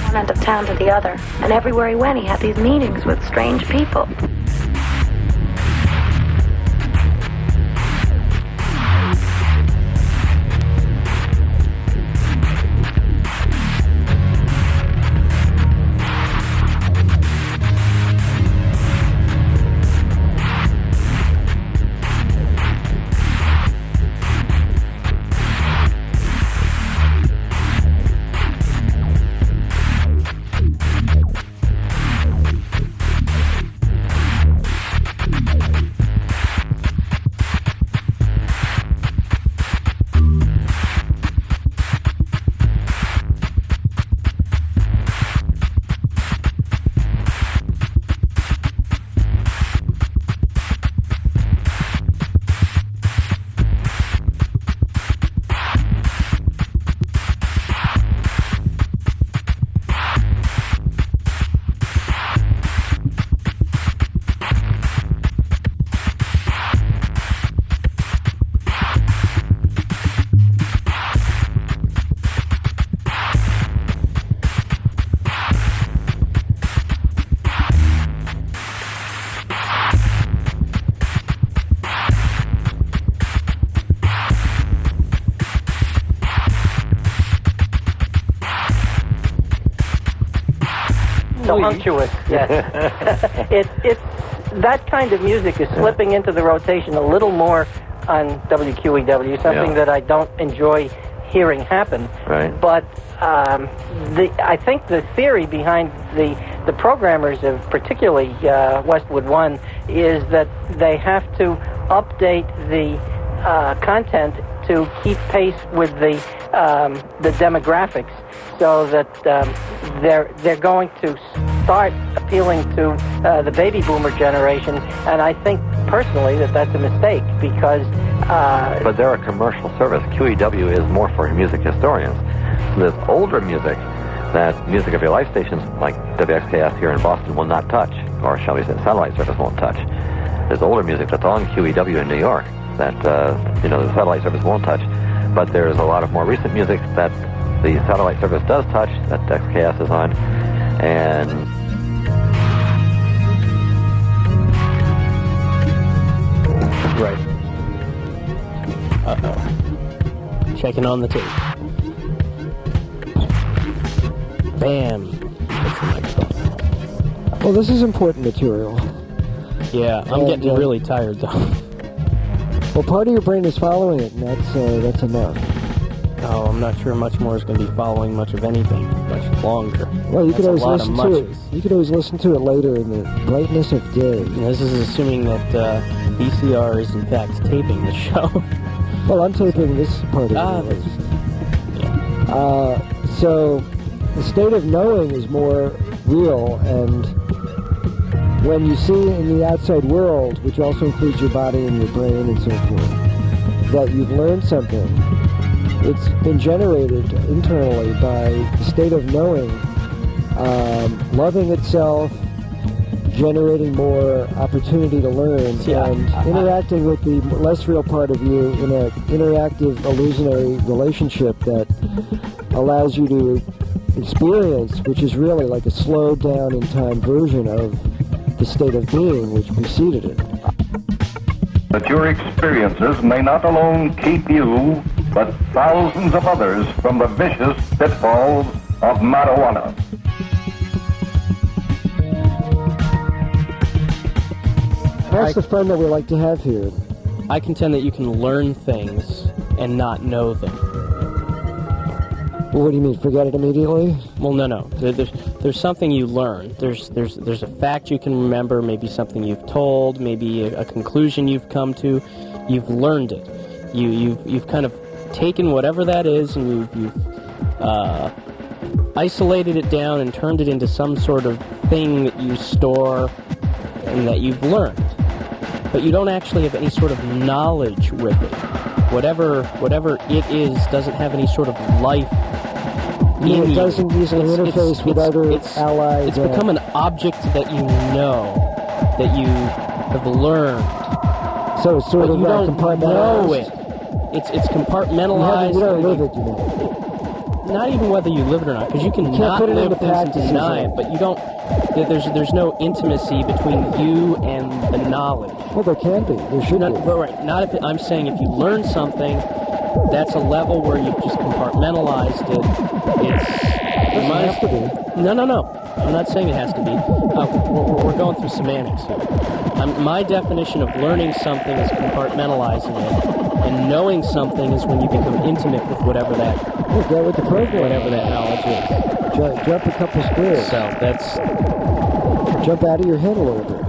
One end of town to the other, and everywhere he went, he had these meetings with strange people. Sumptuous, yes. It's that kind of music is slipping into the rotation a little more on WQEW, something that I don't enjoy hearing happen. Right. But I think the theory behind the programmers of particularly Westwood One is that they have to update the content to keep pace with the demographics, so that they're going to start appealing to the baby boomer generation, and I think personally that that's a mistake because. But they're a commercial service. QEW is more for music historians. So there's older music that Music of Your Life stations like WXKS here in Boston will not touch, or shall we say satellite service won't touch. There's older music that's on QEW in New York that the satellite service won't touch. But there's a lot of more recent music that the satellite service does touch, that XKS is on, and right. Uh-oh. Checking on the tape. Bam. That's the microphone. Well, this is important material. Yeah, I'm getting really tired though. Well, part of your brain is following it, and that's enough. Oh, I'm not sure much more is going to be following much of anything much longer. Well, you That's could always a lot listen of to mushes. it. You could always listen to it later in the brightness of day. And this is assuming that VCR is in fact taping the show. Well, I'm taping this part of it. So the state of knowing is more real, and when you see in the outside world, which also includes your body and your brain and so forth, that you've learned something, it's been generated internally by the state of knowing, loving itself, generating more opportunity to learn, and interacting with the less real part of you in an interactive, illusionary relationship that allows you to experience, which is really like a slowed down in time version of the state of being which preceded it. That your experiences may not alone keep you, but thousands of others from the vicious pitfalls of marijuana. That's the fun that we like to have here. I contend that you can learn things and not know them. What do you mean, forget it immediately? Well, no. There's something you learn. There's a fact you can remember, maybe something you've told, maybe a conclusion you've come to. You've learned it. You've kind of taken whatever that is, and you've isolated it down and turned it into some sort of thing that you store and that you've learned. But you don't actually have any sort of knowledge with it. Whatever it is doesn't have any sort of life in you. It doesn't use an interface with other allies. It's become an object that you know, that you have learned. So it's sort of you don't compartmentalized. know it. It's compartmentalized. You don't live it, you mean? Not even whether you live it or not, because you can not put it live into things and practice, deny it, but you don't. There's no intimacy between you and the knowledge. Well, there can be. There should be. But right. Not if I'm saying if you learn something, that's a level where you've just compartmentalized it. It doesn't have to be. No. I'm not saying it has to be. We're going through semantics here. My definition of learning something is compartmentalizing it, and knowing something is when you become intimate with whatever that. Get with the program. Whatever that knowledge is. Jump a couple squares. So that's. Jump out of your head a little bit.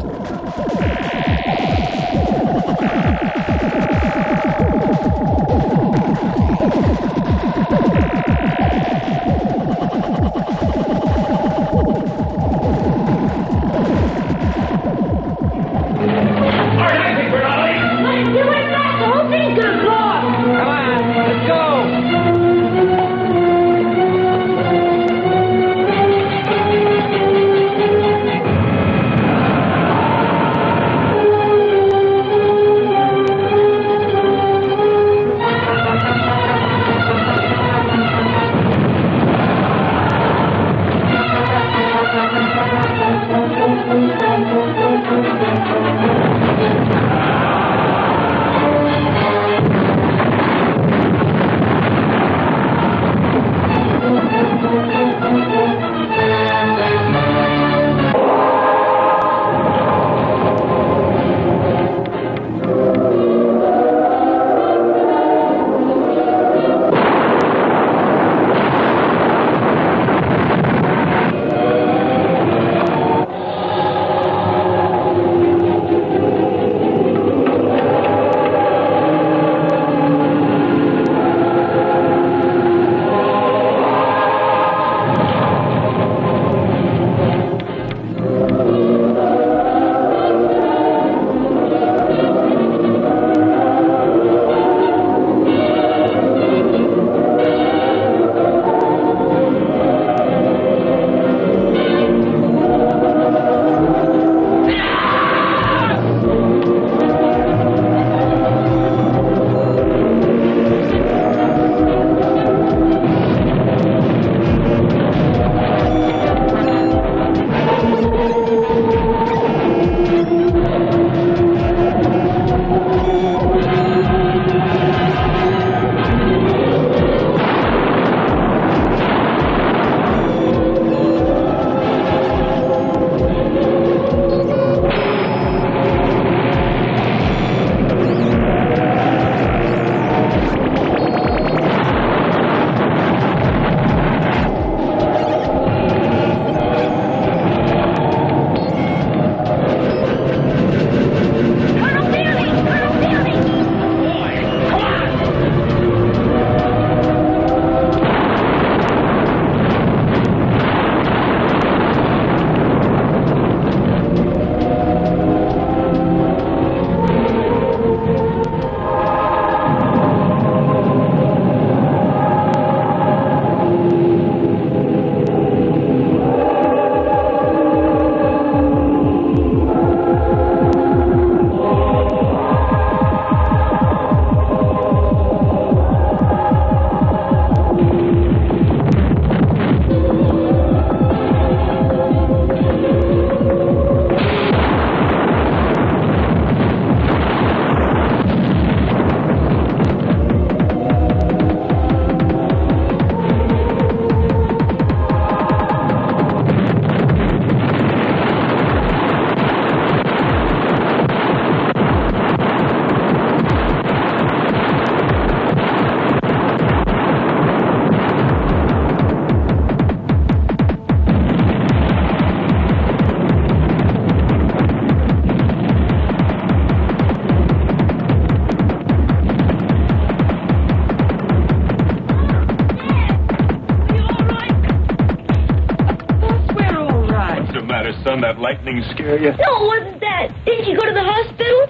son, that lightning scare you? No, it wasn't that. Didn't you go to the hospital?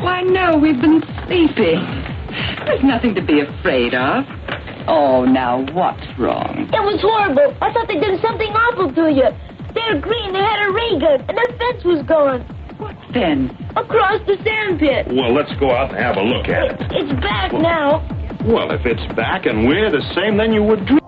Why, no, we've been sleeping. There's nothing to be afraid of. Oh, now, what's wrong? It was horrible. I thought they did something awful to you. They're green, they had a ray gun, and their fence was gone. What fence? Across the sand pit. Well, let's go out and have a look at it. It's back now. Well, if it's back and we're the same, then you would dream.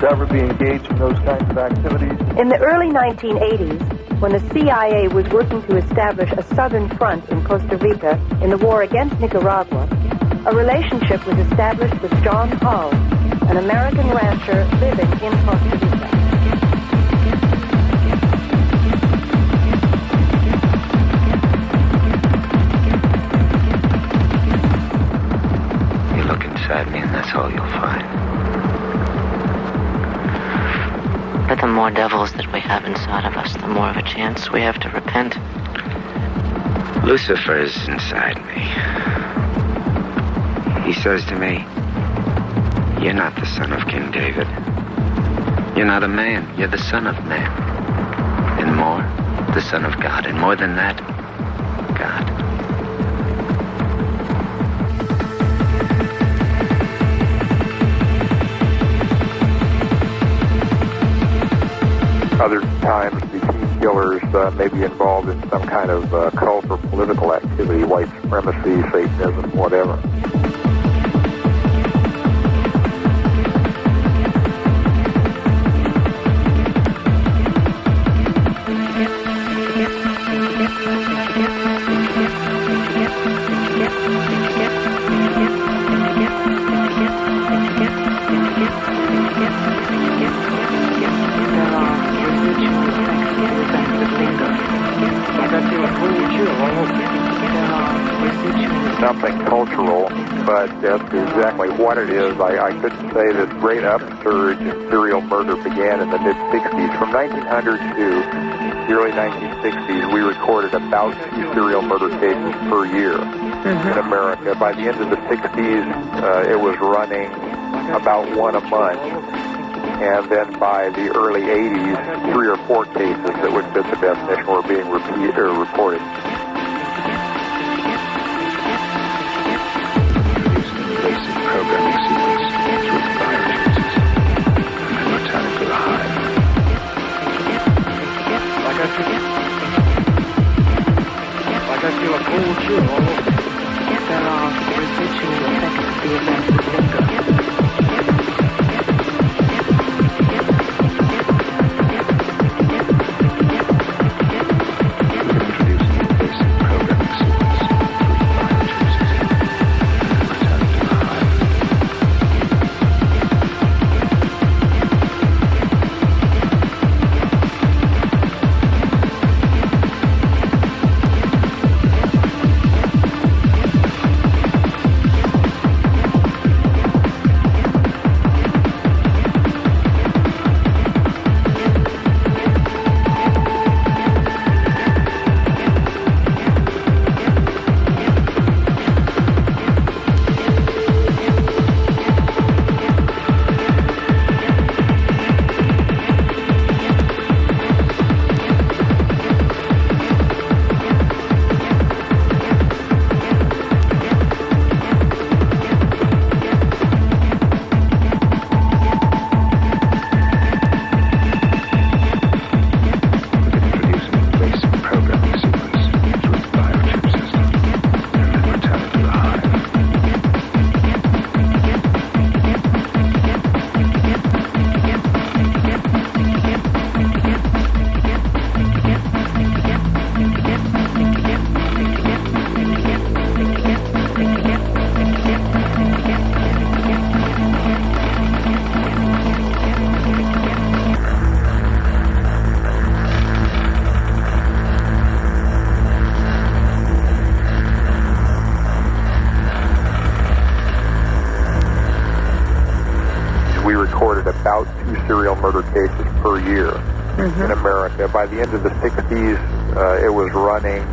Ever be engaged in those kinds of activities? In the early 1980s, when the CIA was working to establish a southern front in Costa Rica in the war against Nicaragua, a relationship was established with John Hull, an American rancher living in Costa Rica. You look inside me and that's all you'll find. But the more devils that we have inside of us, the more of a chance we have to repent. Lucifer is inside me. He says to me, you're not the son of King David. You're not a man, you're the son of man. And more, the son of God. And more than that, God. Other times, the team killers may be involved in some kind of cult or political activity, white supremacy, Satanism, whatever. Something cultural, but that's exactly what it is. I couldn't say this great upsurge in serial murder began in the mid-60s. From 1900 to the early 1960s, we recorded about 2 serial murder cases per year in America. By the end of the 60s, it was running about 1 a month. And then by the early 80s, 3 or 4 cases that would fit the definition were being reported. Programming sequence through the biogenesis and return it to the hive. Like I feel a cold chill all over. There are residual effects of the event that linger. Introducing the basic 2 serial murder cases per year in America. By the end of the 60s, it was running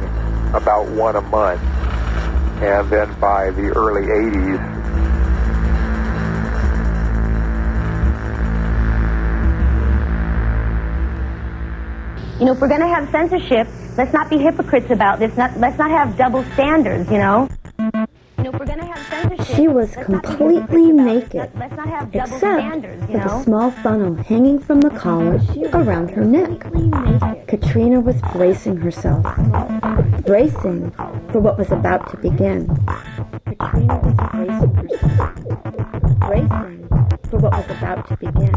about 1 a month. And then by the early 80s, you know, if we're going to have censorship, let's not be hypocrites about this. Let's not have double standards, you know? If we're going to have censorship, she was completely naked, let's not have double except standards, you with know? a small funnel hanging from the collar around her neck. Katrina was bracing herself, bracing for what was about to begin. Katrina was bracing herself, bracing for what was about to begin.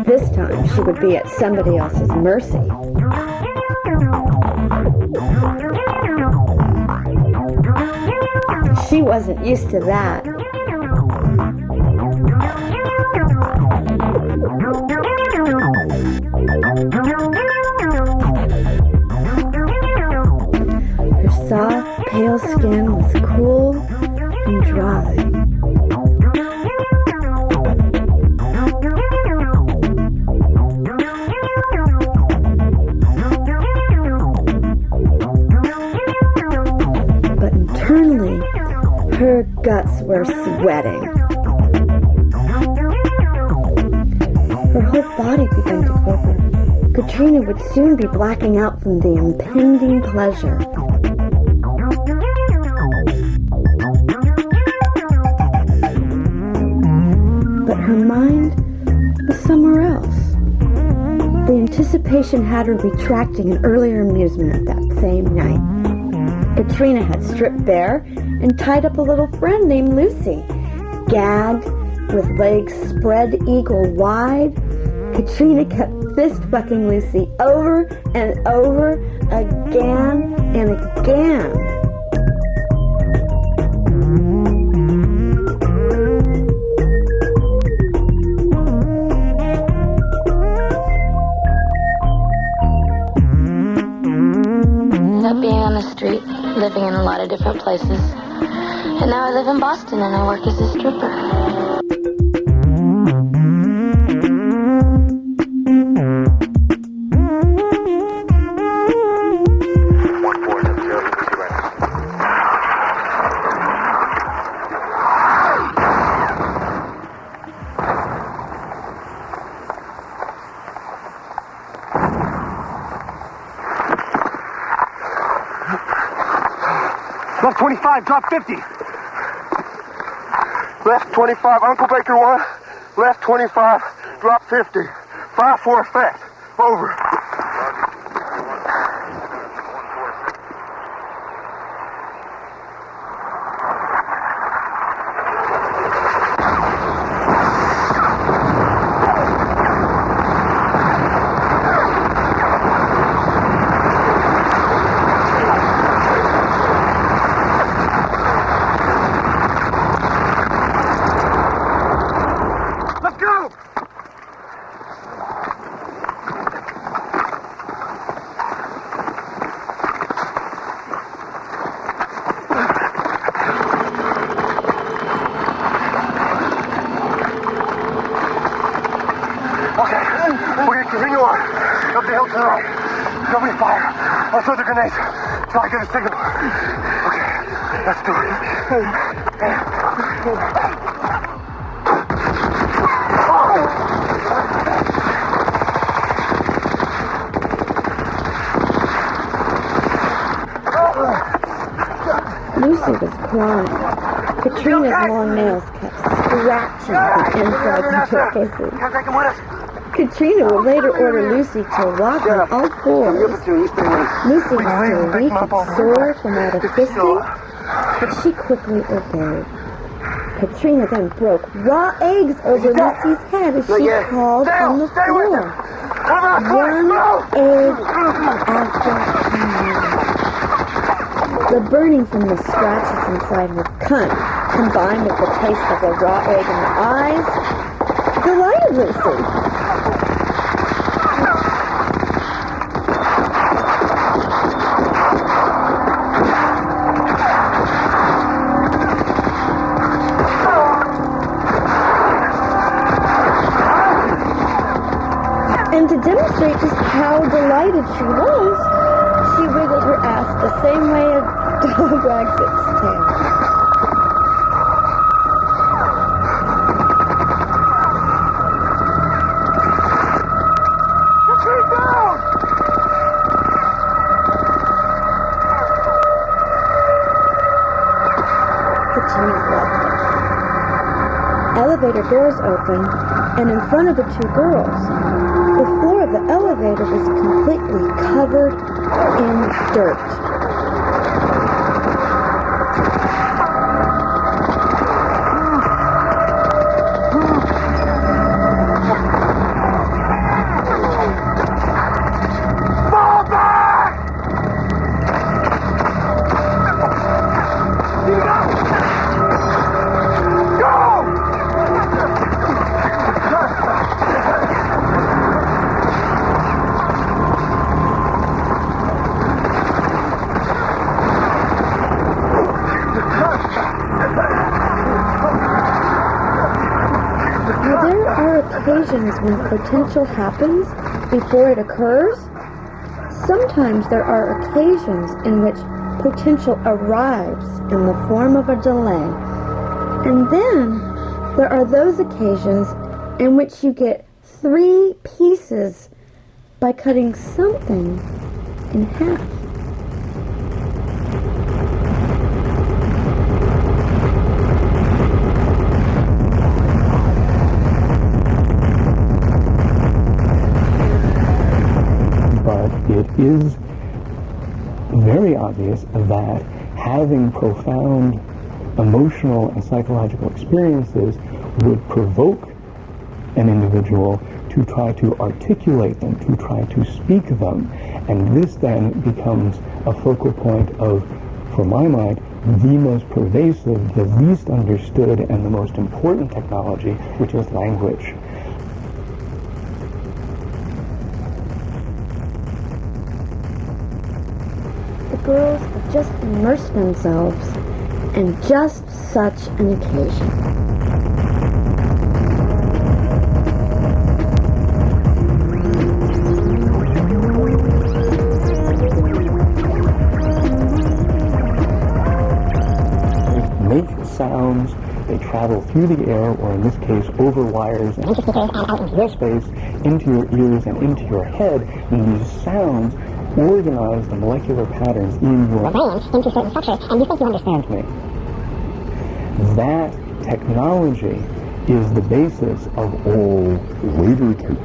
This time she would be at somebody else's mercy. She wasn't used to that. Her soft, pale skin was cool and dry. But internally, her guts were sweating. Her whole body began to quiver. Katrina would soon be blacking out from the impending pleasure. But her mind was somewhere else. The anticipation had her retracting an earlier amusement that same night. Katrina had stripped bare and tied up a little friend named Lucy. Gagged, with legs spread eagle wide, Katrina kept fist-fucking Lucy over and over again and again. Ended up being on the street, living in a lot of different places. And now I live in Boston and I work as a stripper. Left 25, drop 50. Left 25, Uncle Baker 1. Left 25, drop 50. 5-4 fast. Over. Continue on. Up the hill to the right. Nobody fire. I'll throw the grenades. So I get a signal. Okay, let's do it. Lucy was crying. Katrina's long nails kept scratching the insides of her pussy. Can I take him with us? Katrina would later order Lucy to walk on all fours. Lucy was still weak and sore from all the fisting, but she quickly obeyed. Katrina then broke raw eggs over Lucy's head as she crawled on the floor. One egg after another. The burning from the scratches inside her cunt, combined with the taste of the raw egg in her eyes, delighted Lucy. demonstrate just how delighted she was, she wiggled her ass the same way a dog wags its tail. Elevator doors open, and in front of the two girls, the floor of the elevator was completely covered in dirt. Fall back! Now, there are occasions when potential happens before it occurs. Sometimes there are occasions in which potential arrives in the form of a delay. And then there are those occasions in which you get 3 pieces by cutting something in half. But it is very obvious that having profound emotional and psychological experiences would provoke an individual to try to articulate them, to try to speak them. And this then becomes a focal point of, for my mind, the most pervasive, the least understood, and the most important technology, which is language. The girls have just immersed themselves in just such an occasion. Make sounds, they travel through the air, or in this case, over wires, and out into your space, into your ears and into your head, and these sounds organize the molecular patterns in your brain into certain structures, and you think you understand me. That technology is the basis of all later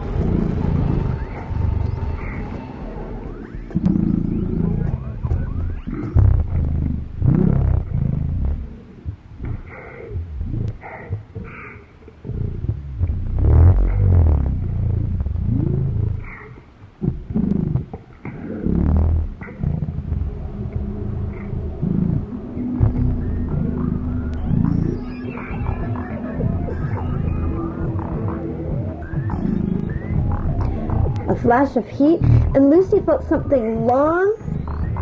A flash of heat, and Lucy felt something long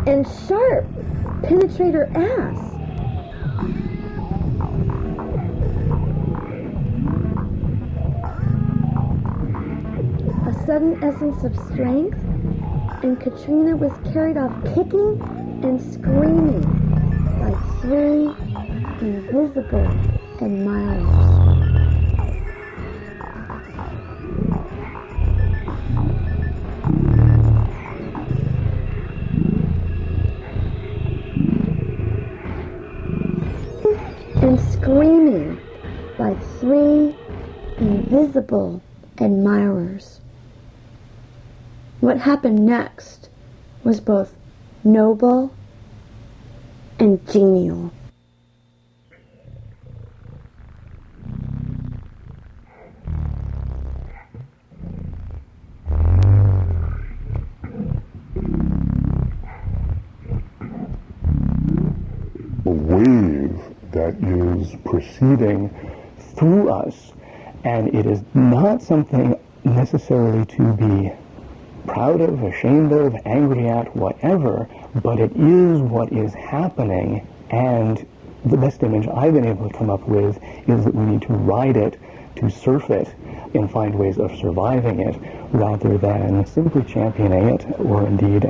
and sharp penetrate her ass. A sudden essence of strength, and Katrina was carried off kicking and screaming like 3 invisible admirers. And screaming by 3 invisible admirers. What happened next was both noble and genial. A wave that is proceeding through us, and it is not something necessarily to be proud of, ashamed of, angry at, whatever, but it is what is happening, and the best image I've been able to come up with is that we need to ride it, to surf it, and find ways of surviving it rather than simply championing it or indeed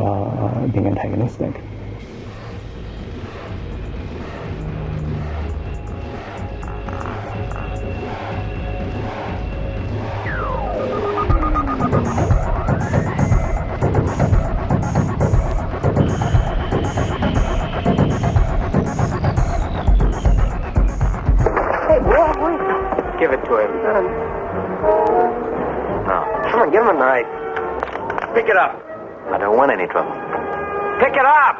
being antagonistic. Give it to him. No. Come on, give him a knife. Pick it up. I don't want any trouble. Pick it up!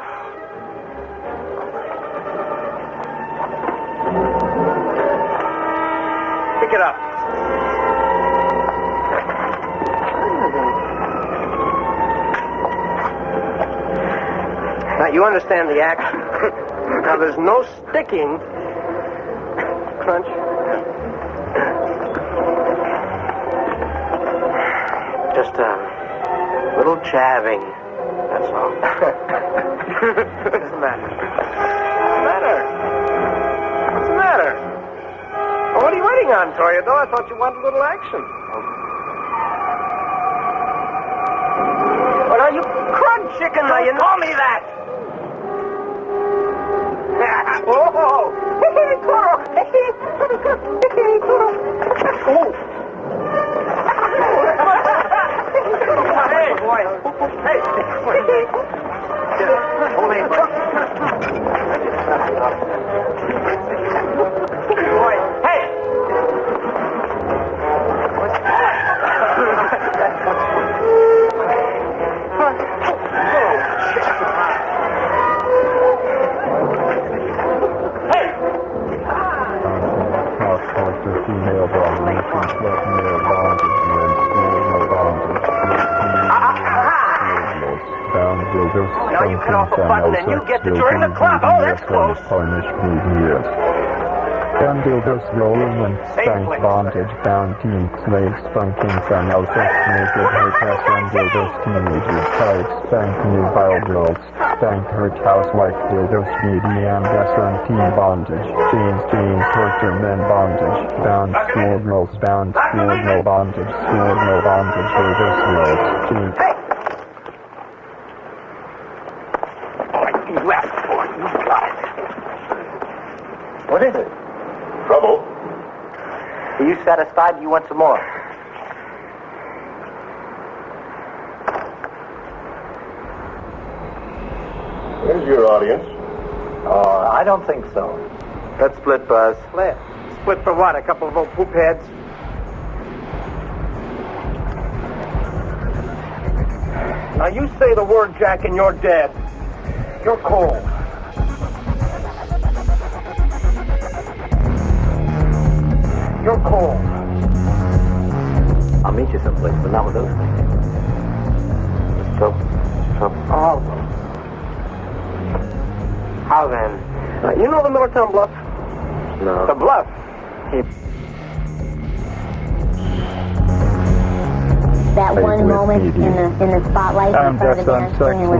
Pick it up. Now, you understand the action. Now, there's no sticking. Crunch. Just a little jabbing, that's all. What's the matter? What's the matter? Well, what are you waiting on, Toreador? I thought you wanted a little action. Well, now, you crud chicken, now, you call me that! Oh! Hey, boy. Hey. Boy. Hey. Female bondage, male bondage, and male bondage. Now you cut off a button and you get to join the club. Oh, that's close. Bound dildos rolling and spank bondage, bound teen slaves, spanking son, sex naked, hurt house and dildos teenagers, tight, spank new vile girls, spank hurt housewife dildos medium, gas on teen bondage, chains, torture men bondage, bound school girls, bound school no bondage, school no bondage, dildos girls, chains. You left for it. You got it. What is it? Trouble? Are you satisfied? Do you want some more? Where's your audience? Oh, I don't think so. Let's split, Buzz. Split? Split for what? A couple of old poop heads? Now you say the word, Jack, and you're dead. You're cold. You're cold. I'll meet you someplace, but not with those things. It's trouble. All of them. How then? You know the Millertown Bluff? No. The Bluff. That one moment in the spotlight in front of the dance scene was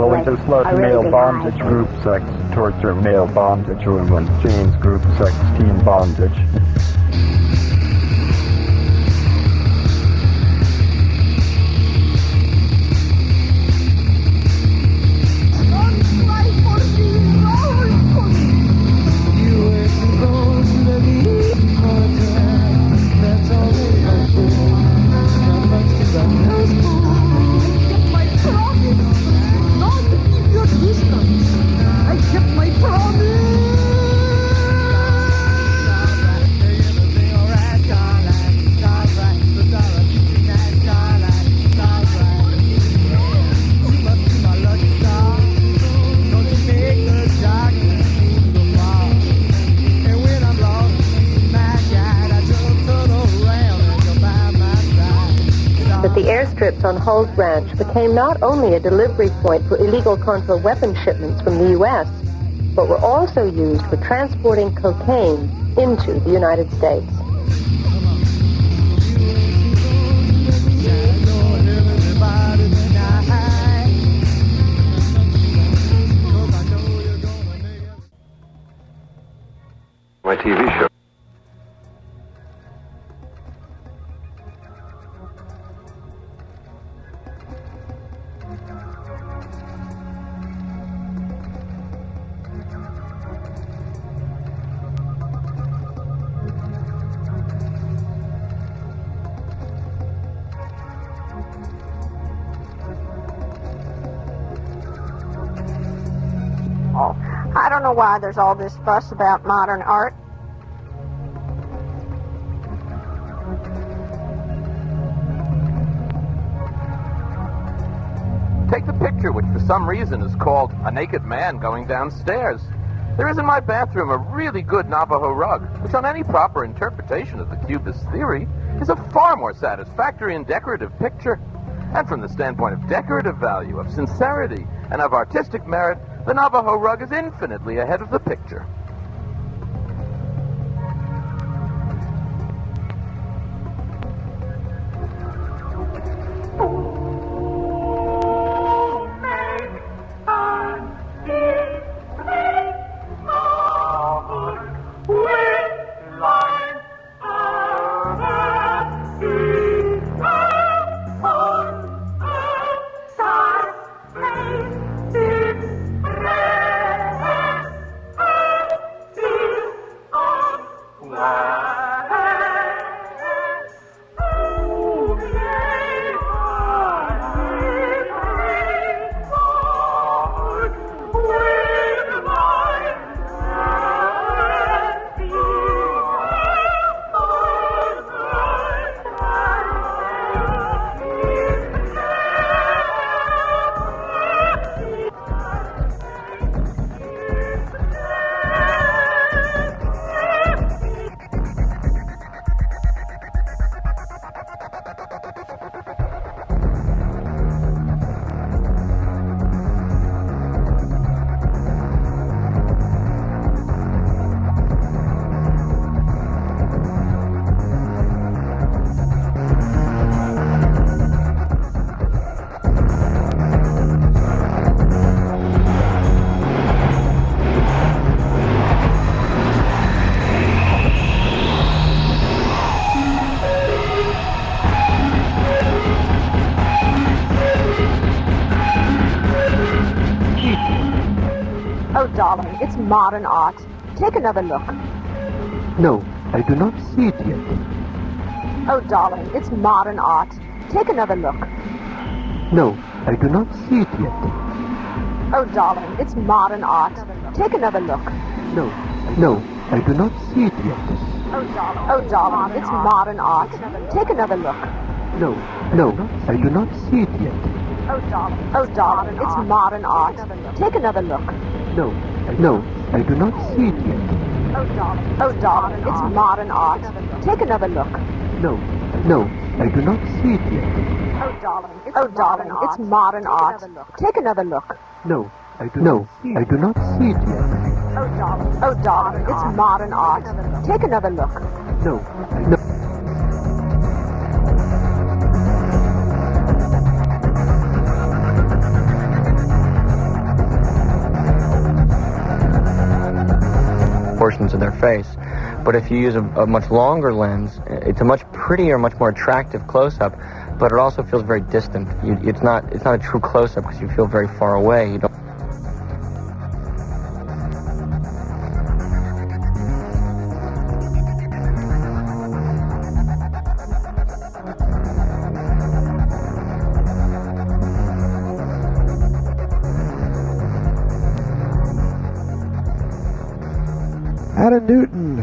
like a really big bondage, high. group sex, torture, male bondage, women, chains, group sex, teen bondage. The airstrips on Hull's Ranch became not only a delivery point for illegal contra weapon shipments from the U.S., but were also used for transporting cocaine into the United States. My TV show. don't know why there's all this fuss about modern art. Take the picture, which for some reason is called A Naked Man Going Downstairs. There is in my bathroom a really good Navajo rug, which on any proper interpretation of the Cubist theory is a far more satisfactory and decorative picture. And from the standpoint of decorative value, of sincerity, and of artistic merit, the Navajo rug is infinitely ahead of the picture. Oh, darling, it's modern art. Take another look. No, I do not see it yet. Oh, darling, it's modern art. Take another look. No, I do not see it yet. Oh, darling, it's modern art. Take another look. No, I do not see it yet. Oh, darling, it's modern art. Take another look. No, I do not see it yet. Oh, darling, it's modern art. Take another look. No, I do not see it yet. Oh, darling, it's modern art. Take another look. No, I do not see it yet. Oh, darling, it's modern art. Take another look. No, I do not see it yet. Oh, darling, it's modern art. Take another look. No. Portions of their face. But if you use a much longer lens, it's a much prettier, much more attractive close-up, but it also feels very distant. It's not a true close-up because you feel very far away. You don't. Adam Newton.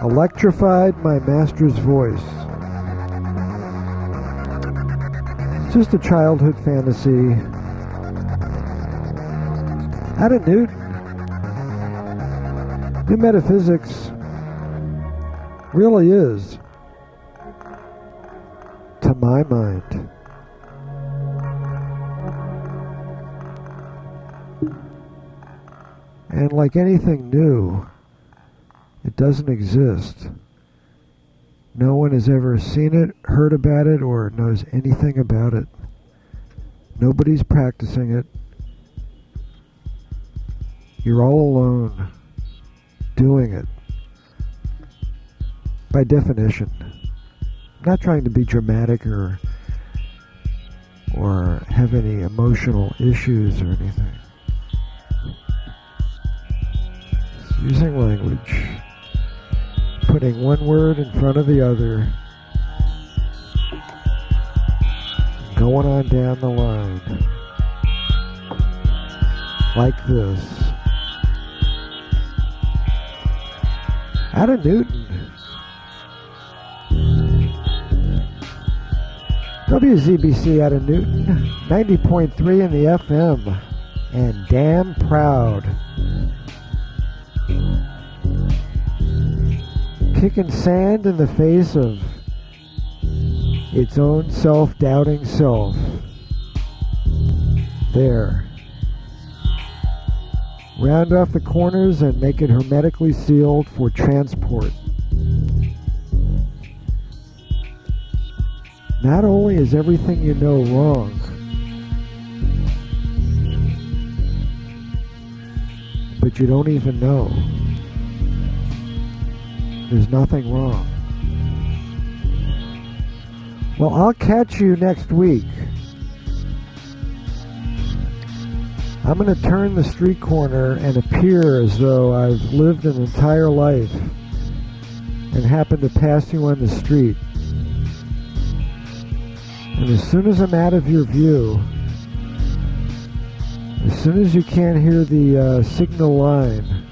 Electrified my master's voice. It's just a childhood fantasy. Adam Newton. New metaphysics really is, to my mind, and like anything new, it doesn't exist. No one has ever seen it, heard about it, or knows anything about it. Nobody's practicing it. You're all alone doing it. By definition. I'm not trying to be dramatic or have any emotional issues or anything. Using language, putting one word in front of the other, going on down the line. Like this. Out of Newton. WZBC out of Newton, 90.3 in the FM, and damn proud. Kicking sand in the face of its own self-doubting self. There. Round off the corners and make it hermetically sealed for transport. Not only is everything you know wrong, but you don't even know. There's nothing wrong. Well, I'll catch you next week. I'm going to turn the street corner and appear as though I've lived an entire life and happen to pass you on the street. And as soon as I'm out of your view, as soon as you can't hear the signal line,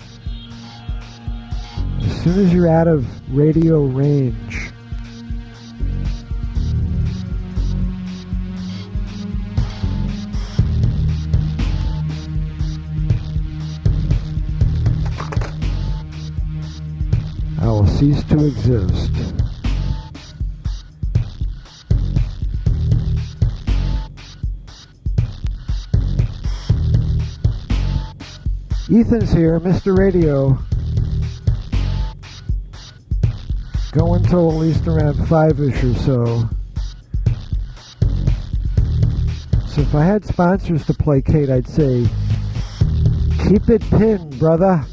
as soon as you're out of radio range, I will cease to exist. Ethan's here, Mr. Radio. Going till at least around 5-ish or so. So if I had sponsors to placate, I'd say, keep it pinned, brother.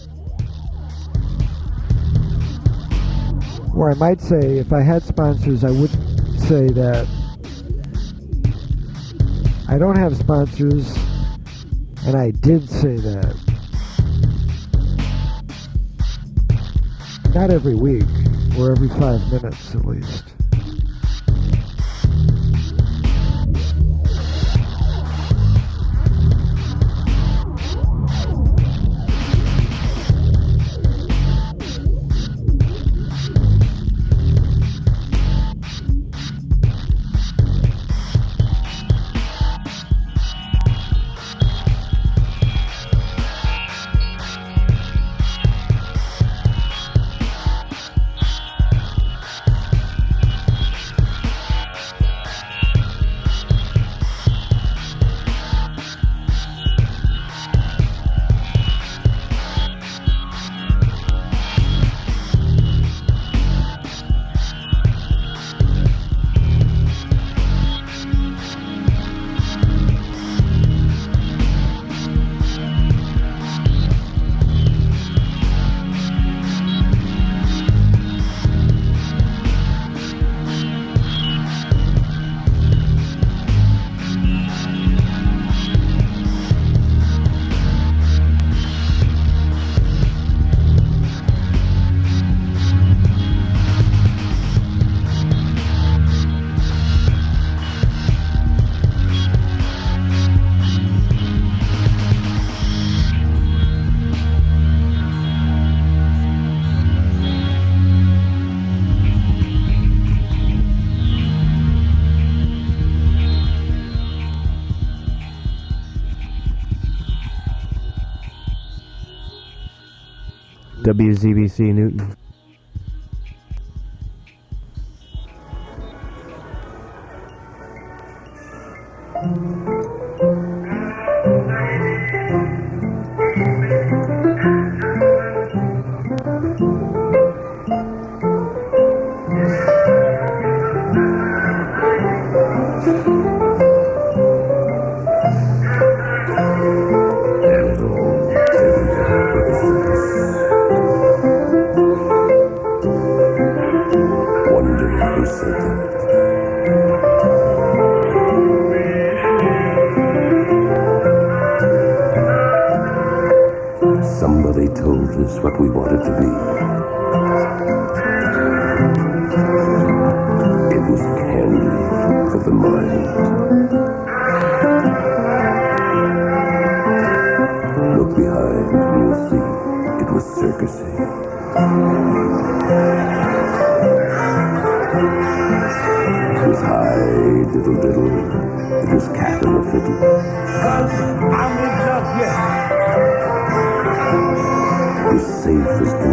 Or I might say, if I had sponsors, I wouldn't say that. I don't have sponsors, and I did say that. Not every week, or every 5 minutes at least. WZBC Newton. Somebody told us what we wanted to be. It was candy for the mind. circusy. It was high diddle diddle. It was cat and the fiddle. I'm in love, yes. As safe as can be.